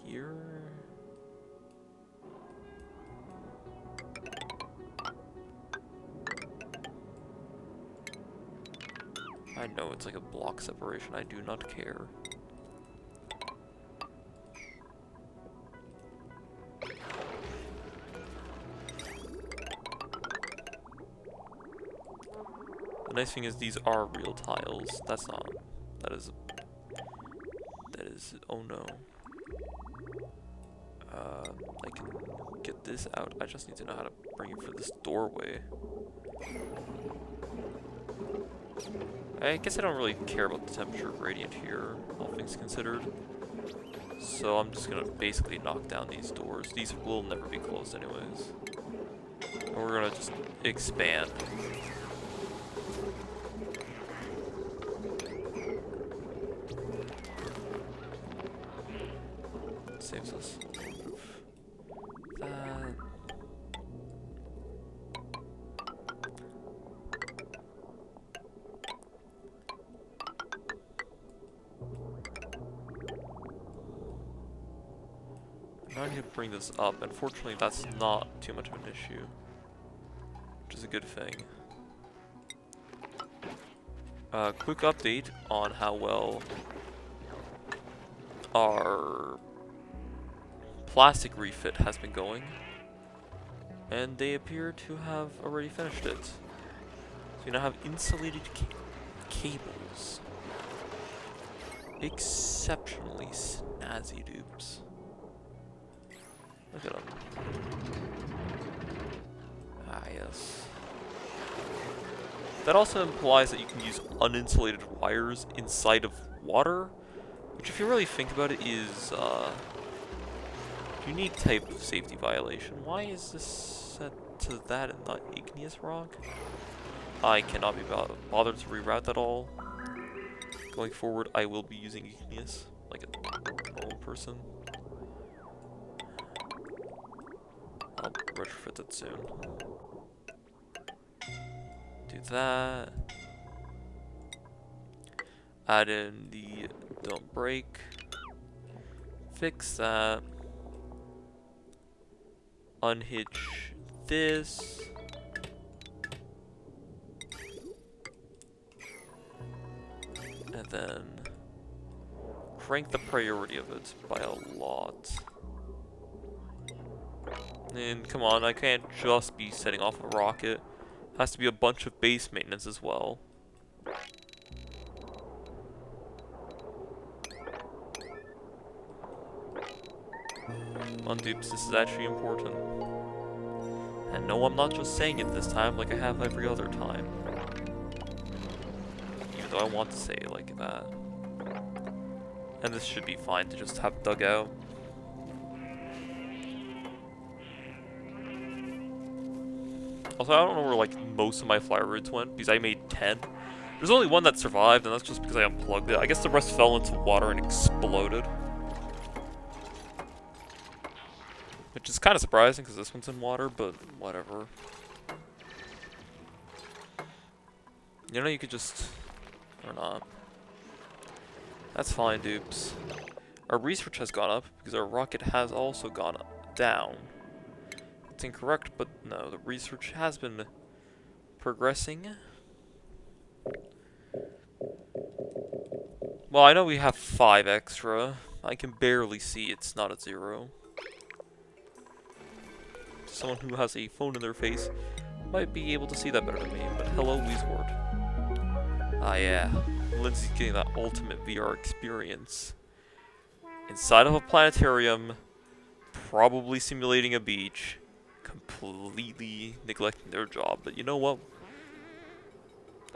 here? I know it's like a block separation, I do not care. The nice thing is these are real tiles. That's not. That is. Oh no. I can get this out. I just need to know how to bring it for this doorway. I guess I don't really care about the temperature gradient here, all things considered. So I'm just gonna basically knock down these doors. These will never be closed anyways. And we're gonna just expand. Saves us a little bit of that. Now I need to bring this up. Unfortunately, that's not too much of an issue, which is a good thing. Quick update on how well our plastic refit has been going, and they appear to have already finished it. So you now have insulated cables. Exceptionally snazzy dupes. Look at them. Ah, yes. That also implies that you can use uninsulated wires inside of water, which if you really think about it is a unique type of safety violation. Why is this set to that and not igneous rock? I cannot be bothered to reroute that all. Going forward, I will be using igneous, like a normal person. I'll retrofit that soon. Do that. Add in the don't break. Fix that. Unhitch this. And then crank the priority of it by a lot. And come on, I can't just be setting off a rocket. Has to be a bunch of base maintenance as well. Undupes, this is actually important. And no, I'm not just saying it this time like I have every other time. Even though I want to say it like that. And this should be fine to just have dug out. Also, I don't know where like most of my fire roots went because I made 10. There's only one that survived, and that's just because I unplugged it. I guess the rest fell into water and exploded. Which is kind of surprising because this one's in water, but whatever. You know, you could just... or not. That's fine, dupes. Our research has gone up because our rocket has also gone down. It's incorrect, but no, the research has been progressing. Well, I know we have 5 extra. I can barely see it's not at 0. Someone who has a phone in their face might be able to see that better than me, but hello, Weezword. Ah yeah, Lindsay's getting that ultimate VR experience. Inside of a planetarium, probably simulating a beach, completely neglecting their job, but you know what?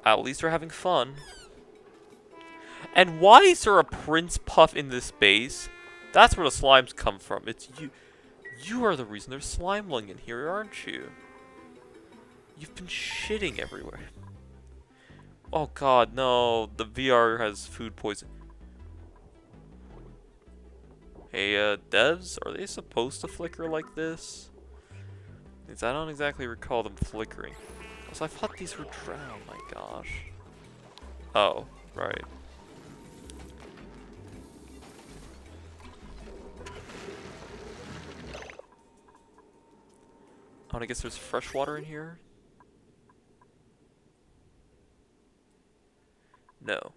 At least they're having fun. And why is there a Prince Puff in this base? That's where the slimes come from. It's you. You are the reason there's slime lung in here, aren't you? You've been shitting everywhere. Oh god, no. The VR has food poison. Hey, devs, are they supposed to flicker like this? Because I don't exactly recall them flickering. Also, I thought these were drowned, my gosh. Oh, right. Oh, and I guess there's fresh water in here? No.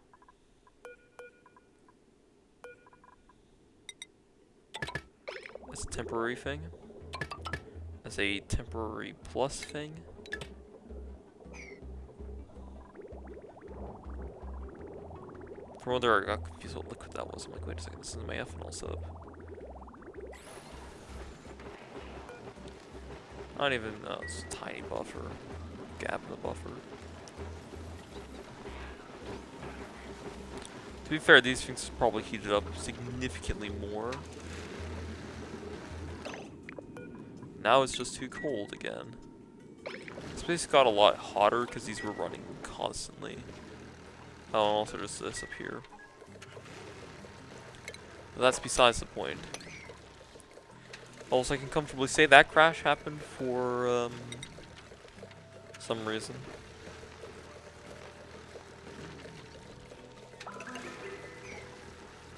That's a temporary thing. That's a temporary plus thing. For one there, I got confused what liquid that was. I'm like, wait a second, this is my ethanol setup. Not even, it's a tiny buffer. Gap in the buffer. To be fair, these things probably heated up significantly more. Now it's just too cold again. This place got a lot hotter because these were running constantly. Oh, and also there's this up here. But that's besides the point. Also, I can comfortably say that crash happened for some reason.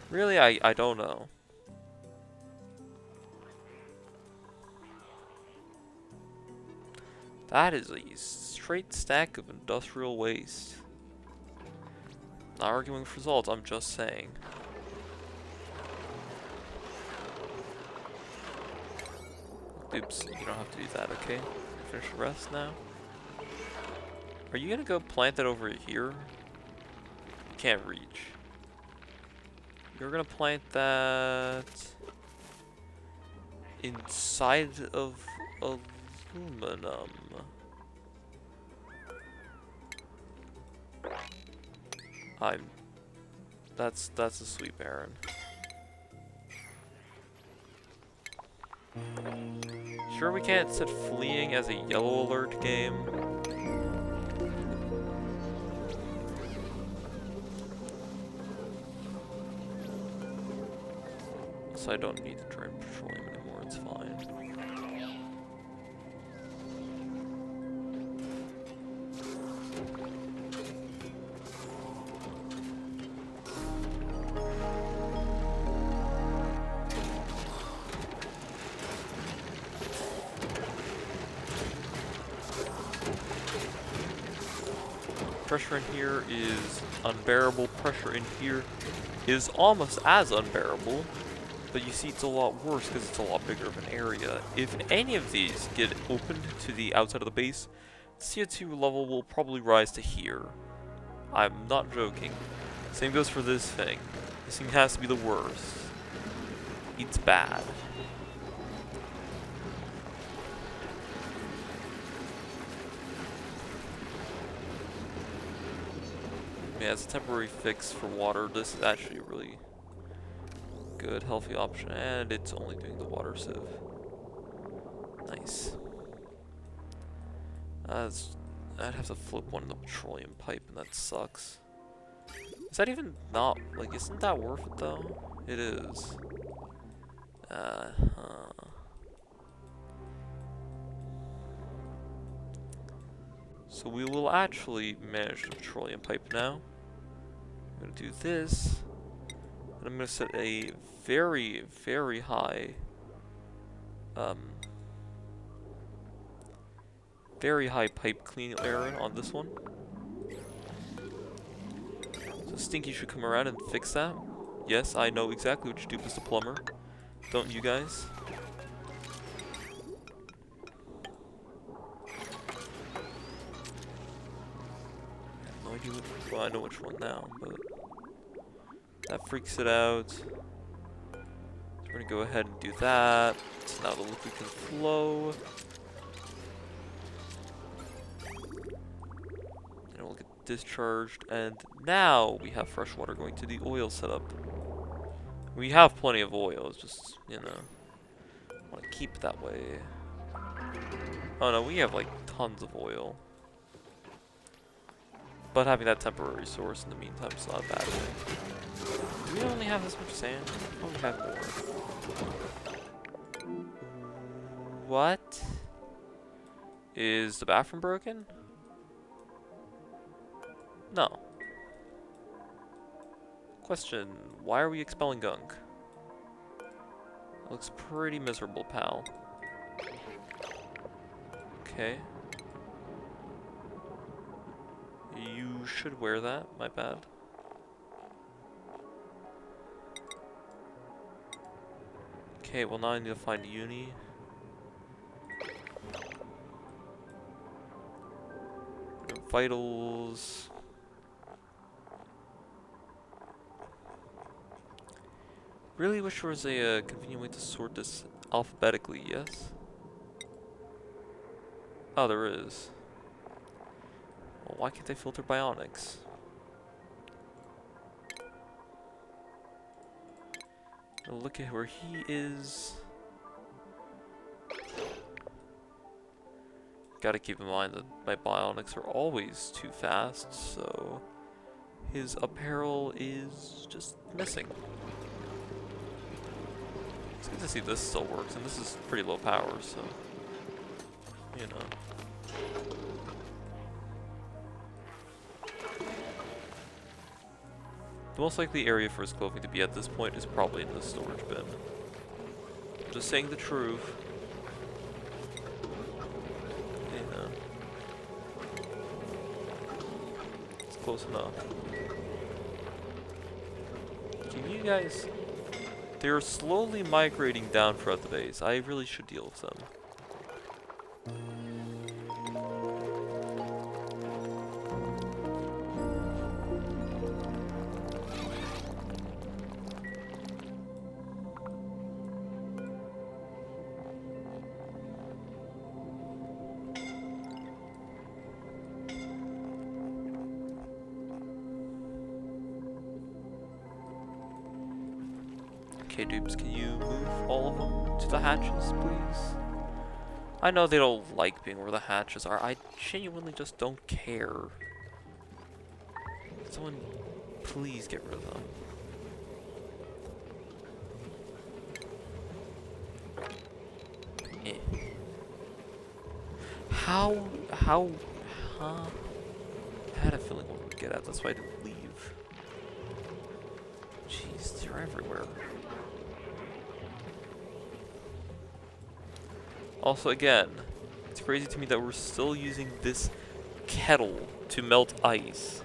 Really, I don't know. That is a straight stack of industrial waste. Not arguing with results, I'm just saying. Oops, you don't have to do that, okay? Finish the rest now. Are you gonna go plant that over here? Can't reach. You're gonna plant that inside of aluminum. That's a sweet Baron. Sure we can't set fleeing as a yellow alert game? So I don't need to drain petroleum anymore, it's fine. Pressure in here is unbearable. Pressure in here is almost as unbearable. But you see it's a lot worse because it's a lot bigger of an area. If any of these get opened to the outside of the base, CO2 level will probably rise to here. I'm not joking. Same goes for this thing. This thing has to be the worst. It's bad. Yeah, it's a temporary fix for water. This is actually a really good, healthy option, and it's only doing the water sieve. Nice. I'd have to flip one in the petroleum pipe, and that sucks. Is that even not, like, isn't that worth it, though? It is. So we will actually manage the petroleum pipe now. I'm going to do this. And I'm going to set a very, very high, pipe clean error on this one. So Stinky should come around and fix that. Yes, I know exactly what you do, Mr. Plumber. Don't you guys? No idea which, well, I know which one now, but that freaks it out. So we're gonna go ahead and do that. So now the liquid can flow. And it will get discharged. And now we have fresh water going to the oil setup. We have plenty of oil, it's just, you know, I want to keep it that way. Oh no, we have like tons of oil. But having that temporary source in the meantime is not a bad thing. Do we only have this much sand? Oh, we have more. What? Is the bathroom broken? No. Question, why are we expelling gunk? It looks pretty miserable, pal. Okay. You should wear that, my bad. Okay, well now I need to find uni. Vitals. Really wish there was a convenient way to sort this alphabetically, yes? Oh, there is. Well, why can't they filter bionics? Look at where he is. Gotta keep in mind that my bionics are always too fast, so his apparel is just missing. It's good to see this still works, and this is pretty low power, so, you know. The most likely area for his clothing to be at this point is probably in the storage bin. Just saying the truth. You know. It's close enough. Can you guys... They're slowly migrating down throughout the base. I really should deal with them. Okay, dupes, can you move all of them to the hatches, please? I know they don't like being where the hatches are. I genuinely just don't care. Someone, please get rid of them. Eh. How, huh? I had a feeling one would get out, that's why I didn't leave. Jeez, they're everywhere. Also, again, it's crazy to me that we're still using this kettle to melt ice.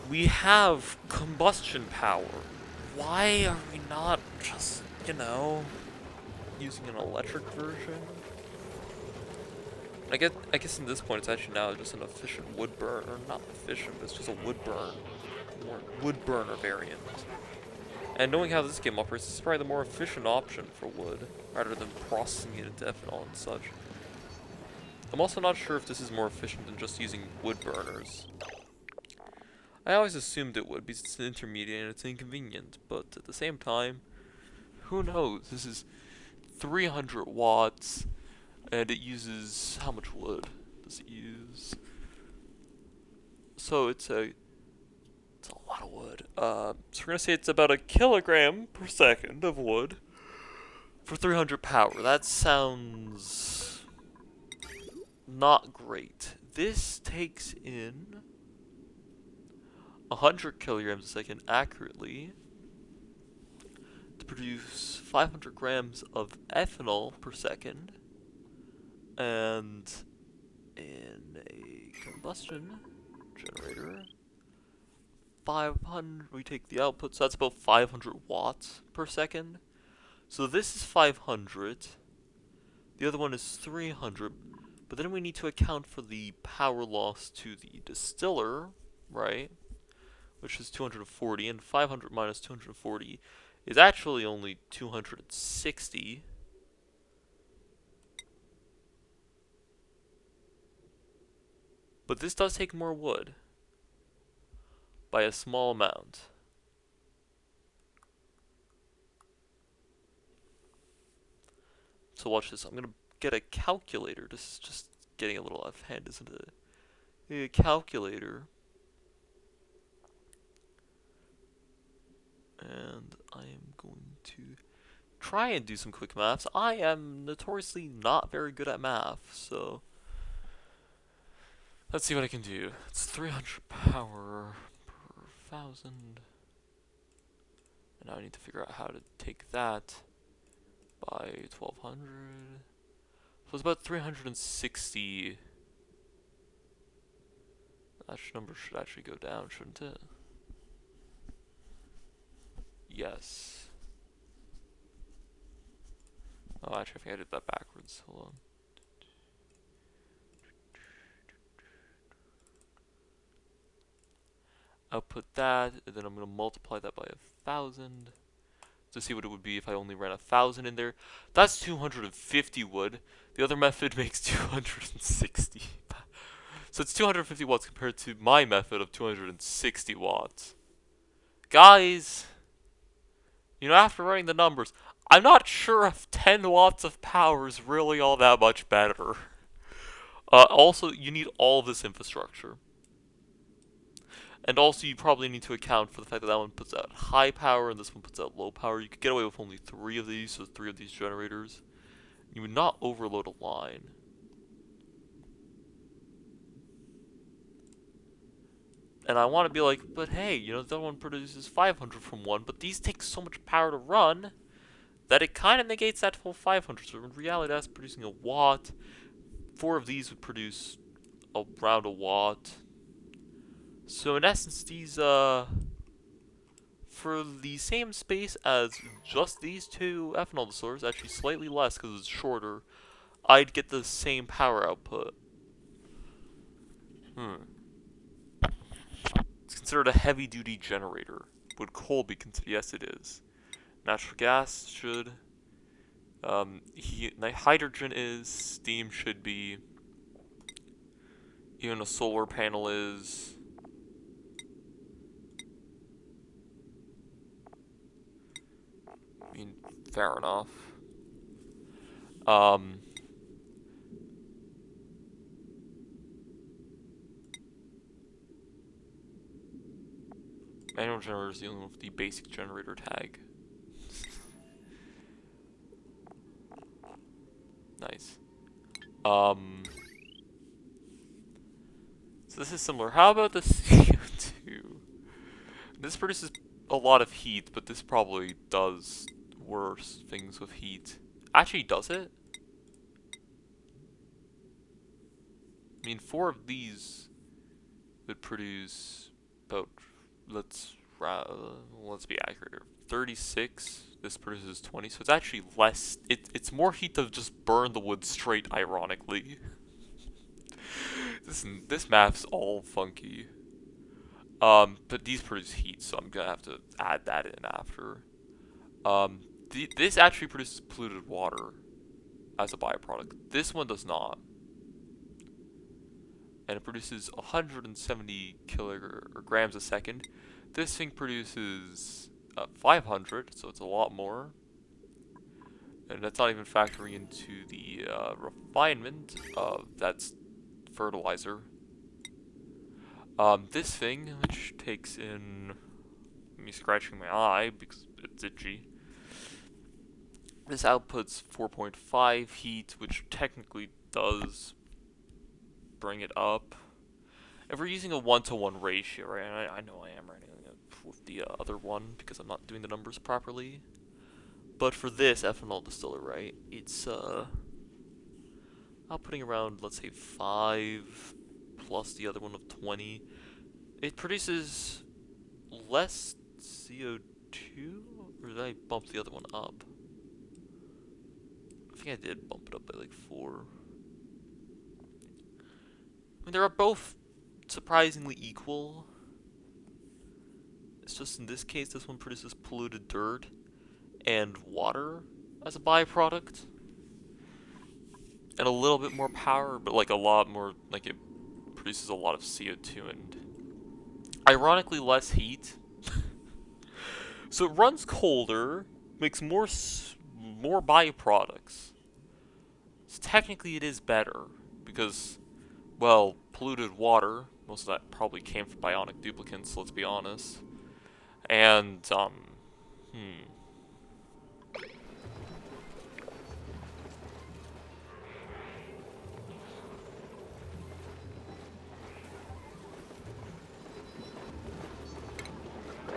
We have combustion power. Why are we not just, you know, using an electric version? I guess in this point it's actually now just an efficient wood burn, or not efficient, but it's just a wood burn, more wood burner variant. And knowing how this game operates, this is probably the more efficient option for wood, rather than processing it into ethanol and such. I'm also not sure if this is more efficient than just using wood burners. I always assumed it would, because it's an intermediate and it's inconvenient, but at the same time, who knows? This is 300 watts, and it uses... how much wood does it use? So it's a lot of wood. So we're gonna say it's about a kilogram per second of wood for 300 power. That sounds not great. This takes in 100 kilograms a second accurately to produce 500 grams of ethanol per second, and in a combustion generator, 500, we take the output, so that's about 500 watts per second. So this is 500, the other one is 300, but then we need to account for the power loss to the distiller, right? Which is 240, and 500 minus 240 is actually only 260. But this does take more wood by a small amount. So watch this. I'm gonna get a calculator. This is just getting a little offhand, isn't it? A calculator. And I am going to try and do some quick maths. I am notoriously not very good at math, so let's see what I can do. It's 300 power per 1,000. And now I need to figure out how to take that by 1,200. So it's about 360. That number should actually go down, shouldn't it? Yes. Oh, actually, I think I did that backwards. Hold on. Output that, and then I'm going to multiply that by 1,000 to see what it would be if I only ran 1,000 in there. That's 250 wood. The other method makes 260. So it's 250 watts compared to my method of 260 watts. Guys, after running the numbers, I'm not sure if 10 watts of power is really all that much better. Also, you need all of this infrastructure. And also, you probably need to account for the fact that that one puts out high power and this one puts out low power. You could get away with only 3 of these, so 3 of these generators. You would not overload a line. And I want to be like, but hey, the other one produces 500 from one, but these take so much power to run that it kind of negates that full 500. So in reality, that's producing a watt. 4 of these would produce around a watt. So in essence, these, for the same space as just these 2 ethanol distillers, actually slightly less because it's shorter, I'd get the same power output. It's considered a heavy-duty generator. Would coal be considered? Yes, it is. Natural gas should. Hydrogen is. Steam should be. Even a solar panel is. I mean, fair enough. Manual generator is the only one with the basic generator tag. Nice. So this is similar. How about the CO2? This produces a lot of heat, but this probably does worse things with heat. Actually, does it? I mean, 4 of these would produce about, let's be accurate here, 36. This produces 20, so it's actually less. It's more heat to just burn the wood straight, ironically. This math's all funky. But these produce heat, so I'm gonna have to add that in after. This actually produces polluted water as a byproduct. This one does not. And it produces 170 kilograms a second. This thing produces 500, so it's a lot more. And that's not even factoring into the refinement of that's fertilizer. This thing, which takes in me scratching my eye because it's itchy. This outputs 4.5 heat, which technically does bring it up. If we're using a 1-to-1 ratio, right? I know I am writing it with the other one because I'm not doing the numbers properly. But for this ethanol distiller, right, it's outputting around, let's say, 5 plus the other one of 20. It produces less CO2, or did I bump the other one up? I think I did bump it up by like 4. I mean, they are both surprisingly equal. It's just in this case, this one produces polluted dirt and water as a byproduct. And a little bit more power, but like a lot more, like it produces a lot of CO2 and ironically less heat. So it runs colder, makes more byproducts. So technically it is better because, well, polluted water, most of that probably came from bionic duplicants, let's be honest. And,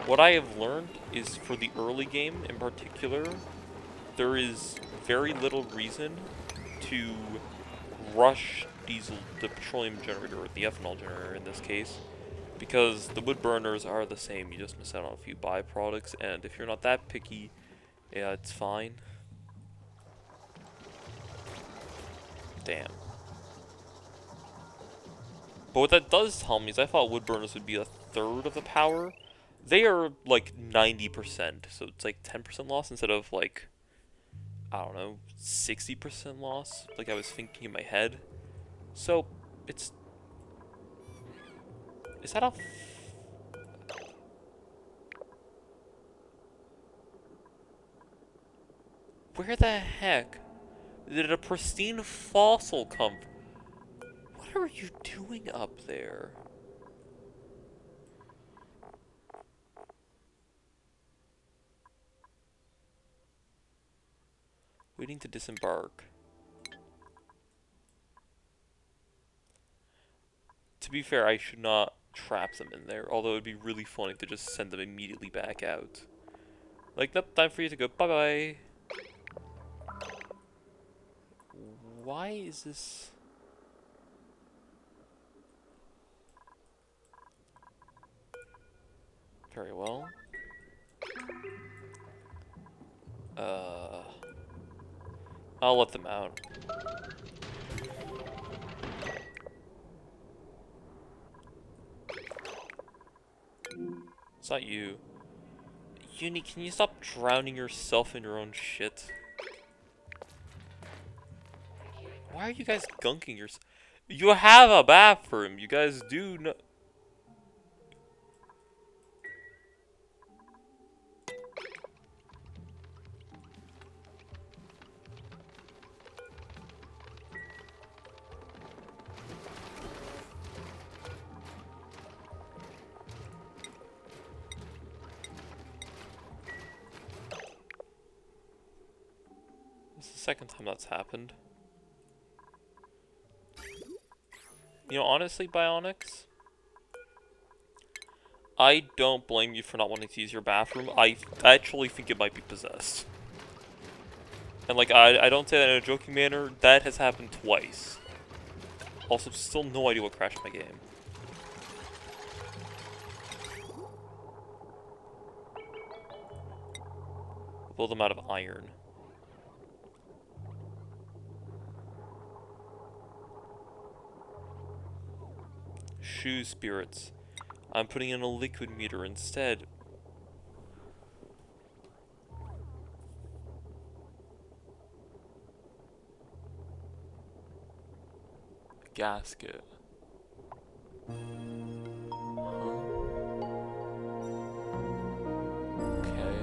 what I have learned is for the early game in particular, there is very little reason to rush the petroleum generator, or the ethanol generator in this case, because the wood burners are the same. You just miss out on a few byproducts, and if you're not that picky, yeah, it's fine. Damn. But what that does tell me is I thought wood burners would be a third of the power. They are like 90%, so it's like 10% loss instead of like I don't know, 60% loss, like I was thinking in my head. So, it's... Is that a... Where the heck did a pristine fossil come from? What are you doing up there? Waiting to disembark. To be fair, I should not trap them in there, although it would be really funny to just send them immediately back out. Like, nope, time for you to go, bye-bye. Why is this... Very well. I'll let them out. It's not you. Uni, can you stop drowning yourself in your own shit? Why are you guys gunking yourself? You have a bathroom. You guys do know. This is the second time that's happened. You know, honestly, Bionics, I don't blame you for not wanting to use your bathroom. I actually think it might be possessed. And, like, I don't say that in a joking manner. That has happened twice. Also, still no idea what crashed my game. Build them out of iron. Shoe spirits. I'm putting in a liquid meter instead. Gasket. Okay,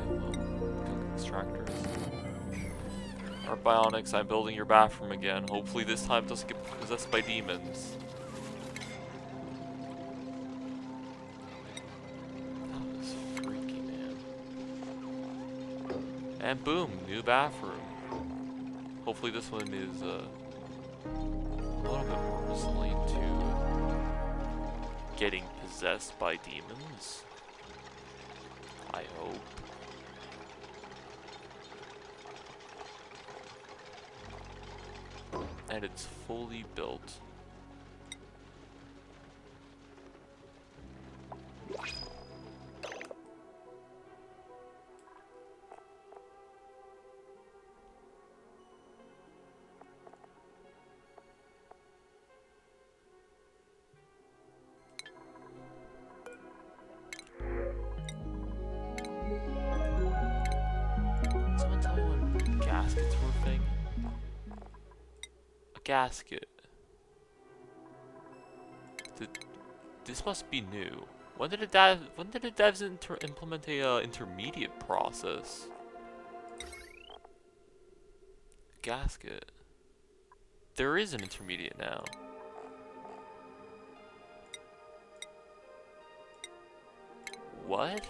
well, gunk extractors. Alright, Bionics, I'm building your bathroom again. Hopefully this time it doesn't get possessed by demons. That was freaky, man. And boom, new bathroom. Hopefully this one is a little bit more resilient to getting possessed by demons. I hope. And it's fully built. Someone tell me when gaskets were a thing? A gasket. This must be new. When did the devs implement a intermediate process? Gasket. There is an intermediate now. What?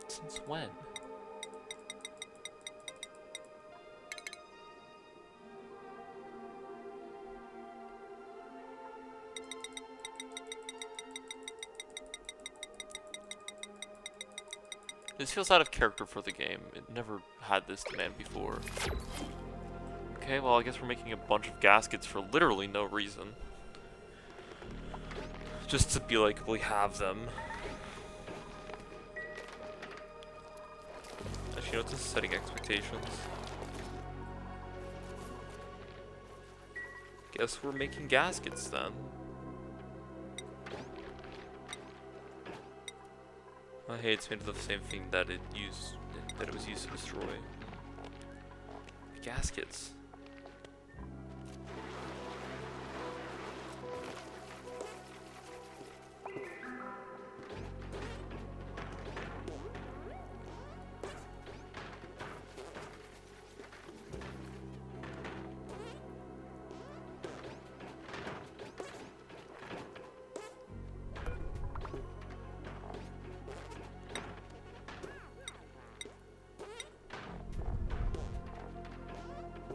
Since when? This feels out of character for the game. It never had this demand before. Okay, well I guess we're making a bunch of gaskets for literally no reason. Just to be like, we have them. Actually, you know what, this is setting expectations. Guess we're making gaskets then. Hey, it's made of the same thing that it was used to destroy. Gaskets.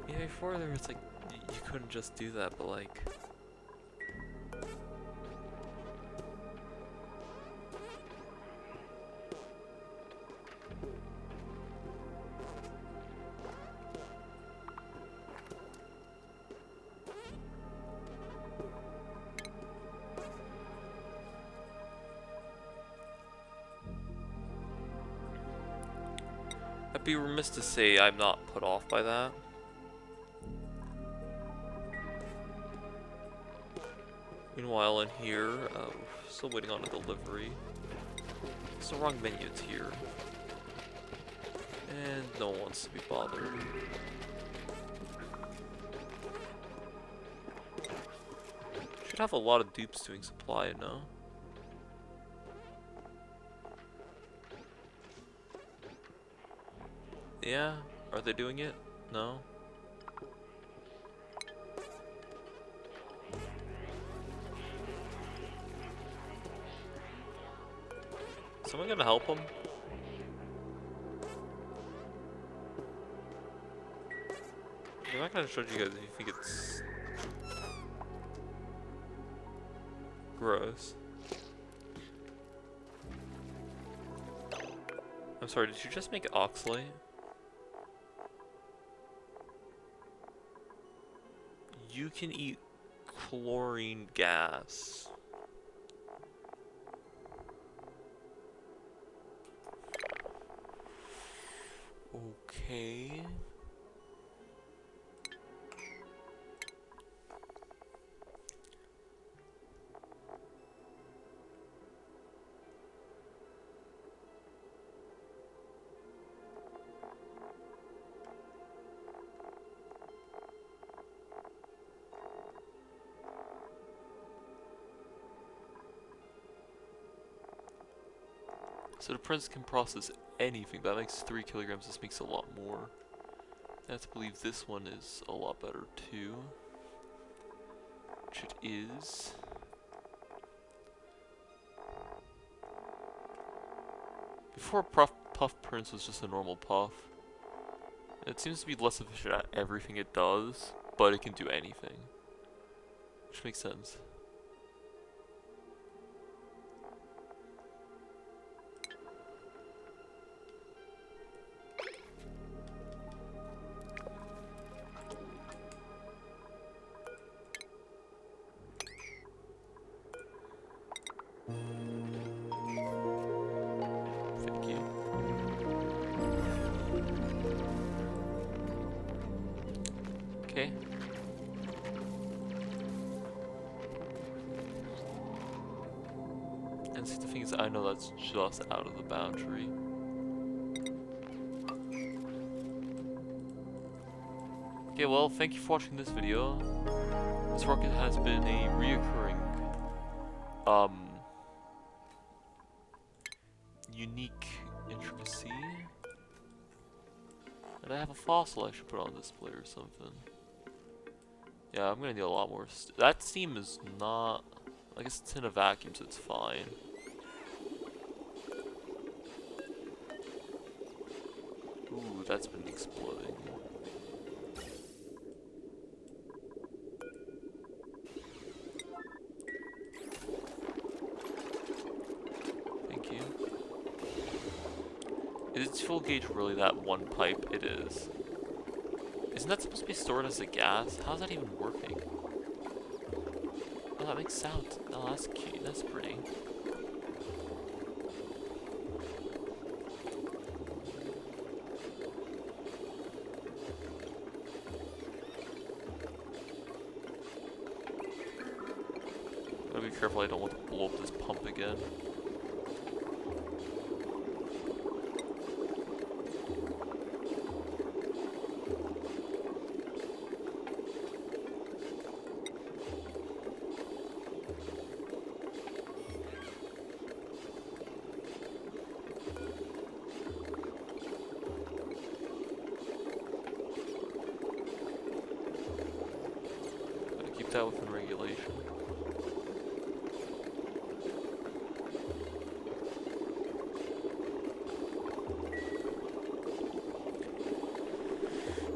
Yeah, before there was like, you couldn't just do that, but like... I'd be remiss to say I'm not put off by that. Meanwhile, in here, we're still waiting on a delivery. It's the wrong menu tier. And no one wants to be bothered. Should have a lot of dupes doing supply, no? Yeah? Are they doing it? No? Someone gonna help him? I'm not gonna show you guys if you think it's gross. I'm sorry, did you just make oxalate? You can eat chlorine gas. Okay. So the prince can process anything. That makes 3 kilograms. This makes a lot more. I have to believe this one is a lot better too. Which it is. Before Puff Prince was just a normal puff. It seems to be less efficient at everything it does, but it can do anything. Which makes sense. Thank you. Okay. And see, the thing is, I know that's just out of the boundary. Okay, well, thank you for watching this video. This rocket has been a reoccurring, unique intricacy. And I have a fossil I should put on display or something. Yeah, I'm gonna need a lot more. That steam is not. I guess it's in a vacuum, so it's fine. Ooh, that's been exploding. Thank you. Is fuel gauge really that one pipe? It is. Isn't that supposed to be stored as a gas? How's that even working? Oh, that makes sound. Oh, that's cute. That's pretty. Gotta be careful I don't want to blow up this pump again. that within regulation.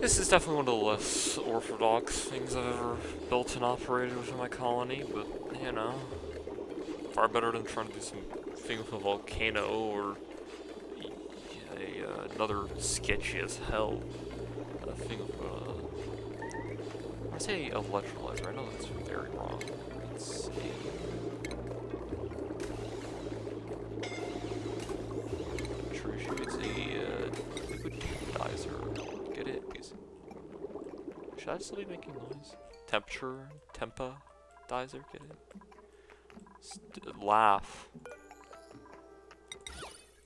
This is definitely one of the less orthodox things I've ever built and operated within my colony, but, you know, far better than trying to do some thing with a volcano or another sketchy as hell thing with I say electrolyzer, I know that's very wrong. It's a true issue. It's a liquid tempedizer. Get it? Because should I still be making noise? Temperature, tempa, dizer. Get it? Laugh.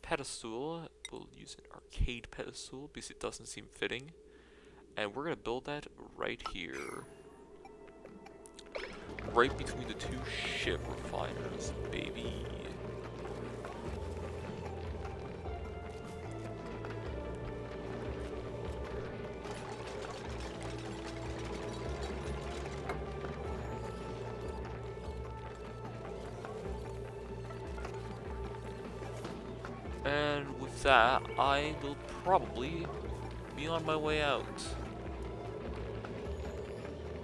Pedestal. We'll use an arcade pedestal because it doesn't seem fitting. And we're gonna build that right here. Right between the two ship refiners, baby. And with that, I will probably be on my way out.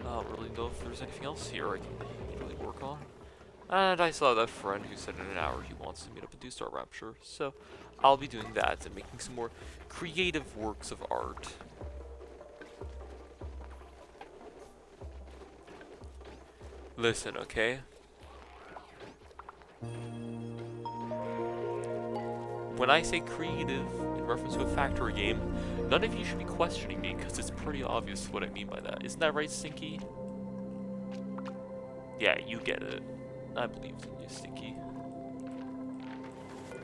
I don't really know if there's anything else here I can really work on. And I saw that friend who said in an hour he wants to meet up and do Star Rapture, so I'll be doing that and making some more creative works of art. Listen, okay? When I say creative in reference to a factory game, none of you should be questioning me because it's pretty obvious what I mean by that. Isn't that right, Stinky? Yeah, you get it. I believe in you, Stinky.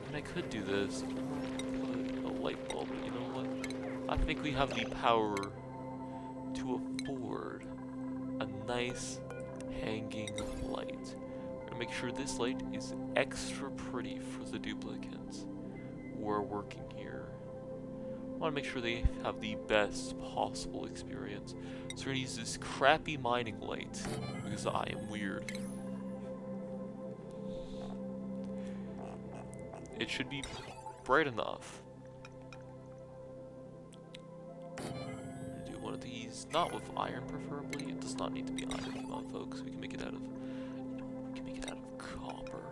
And I could do this, put a light bulb, but you know what? I think we have the power to afford a nice hanging light. We're gonna make sure this light is extra pretty for the duplicates who are working here. I want to make sure they have the best possible experience. So we're gonna use this crappy mining light because I am weird. It should be bright enough. Do one of these, not with iron preferably. It does not need to be iron, come on folks. We can make it out of, we can make it out of copper.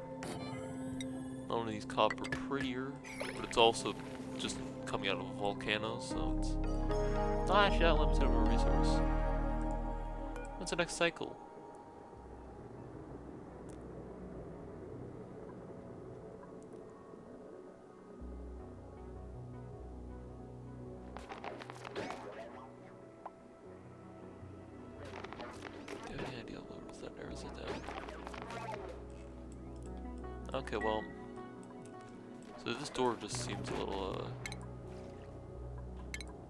Not only is copper prettier, but it's also just coming out of a volcano, so it's not actually that limited of a resource. When's the next cycle? Do you have any idea what that narrows it down? Okay, well, so this door just seems a little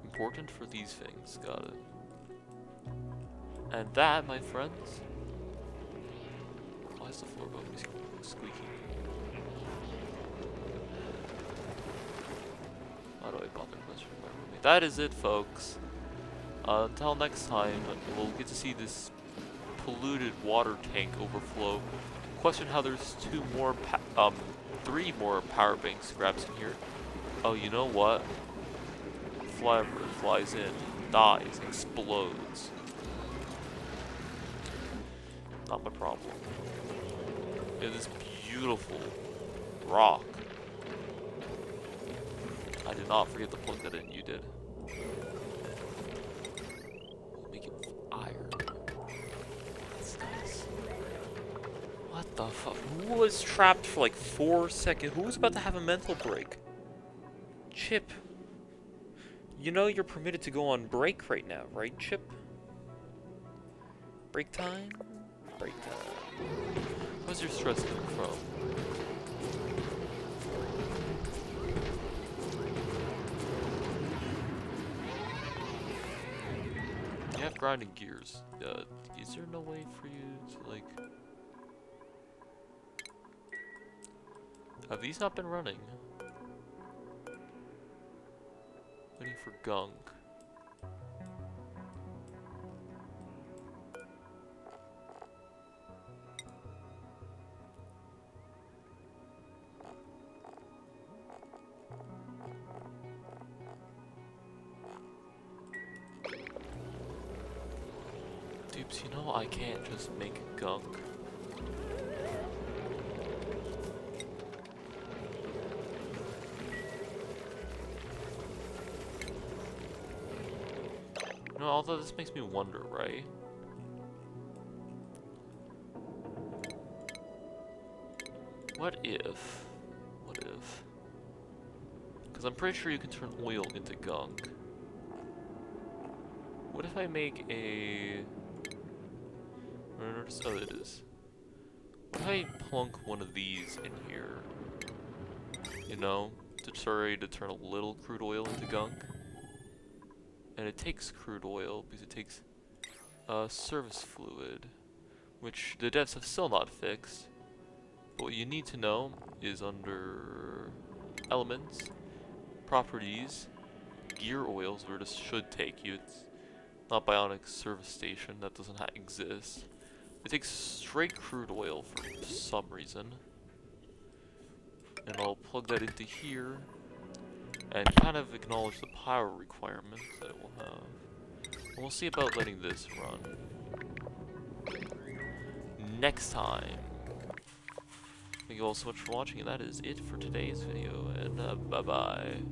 important for these things. Got it. And that, my friends, why is the floor above me squeaking? Why do I bother questioning my roommate? That is it, folks. Until next time, we'll get to see this polluted water tank overflow. Question how there's three more power bank scraps in here. Oh, you know what? Flyver flies in, dies, explodes. Not my problem. Yeah, this beautiful rock. I did not forget to plug that in, you did. We'll make it with iron. That's nice. What the fuck? Who was trapped for like 4 seconds? Who was about to have a mental break? Chip. You know you're permitted to go on break right now, right, Chip? Break time? Break time. Where's your stress coming from? You have grinding gears. Is there no way for you to, like... Have these not been running? Waiting for gunk. Dupes, you know I can't just make gunk. You know, although this makes me wonder, right? What if? What if? Because I'm pretty sure you can turn oil into gunk. What if I make a... Oh, it is. What if I plunk one of these in here? You know? To try to turn a little crude oil into gunk? And it takes crude oil because it takes service fluid, which the devs have still not fixed. But what you need to know is under elements, properties, gear oils, where this should take you. It's not Bionic service station, that doesn't exist. It takes straight crude oil for some reason. And I'll plug that into here and kind of acknowledge the power requirements that it will have. And we'll see about letting this run next time. Thank you all so much for watching, and that is it for today's video, and bye-bye.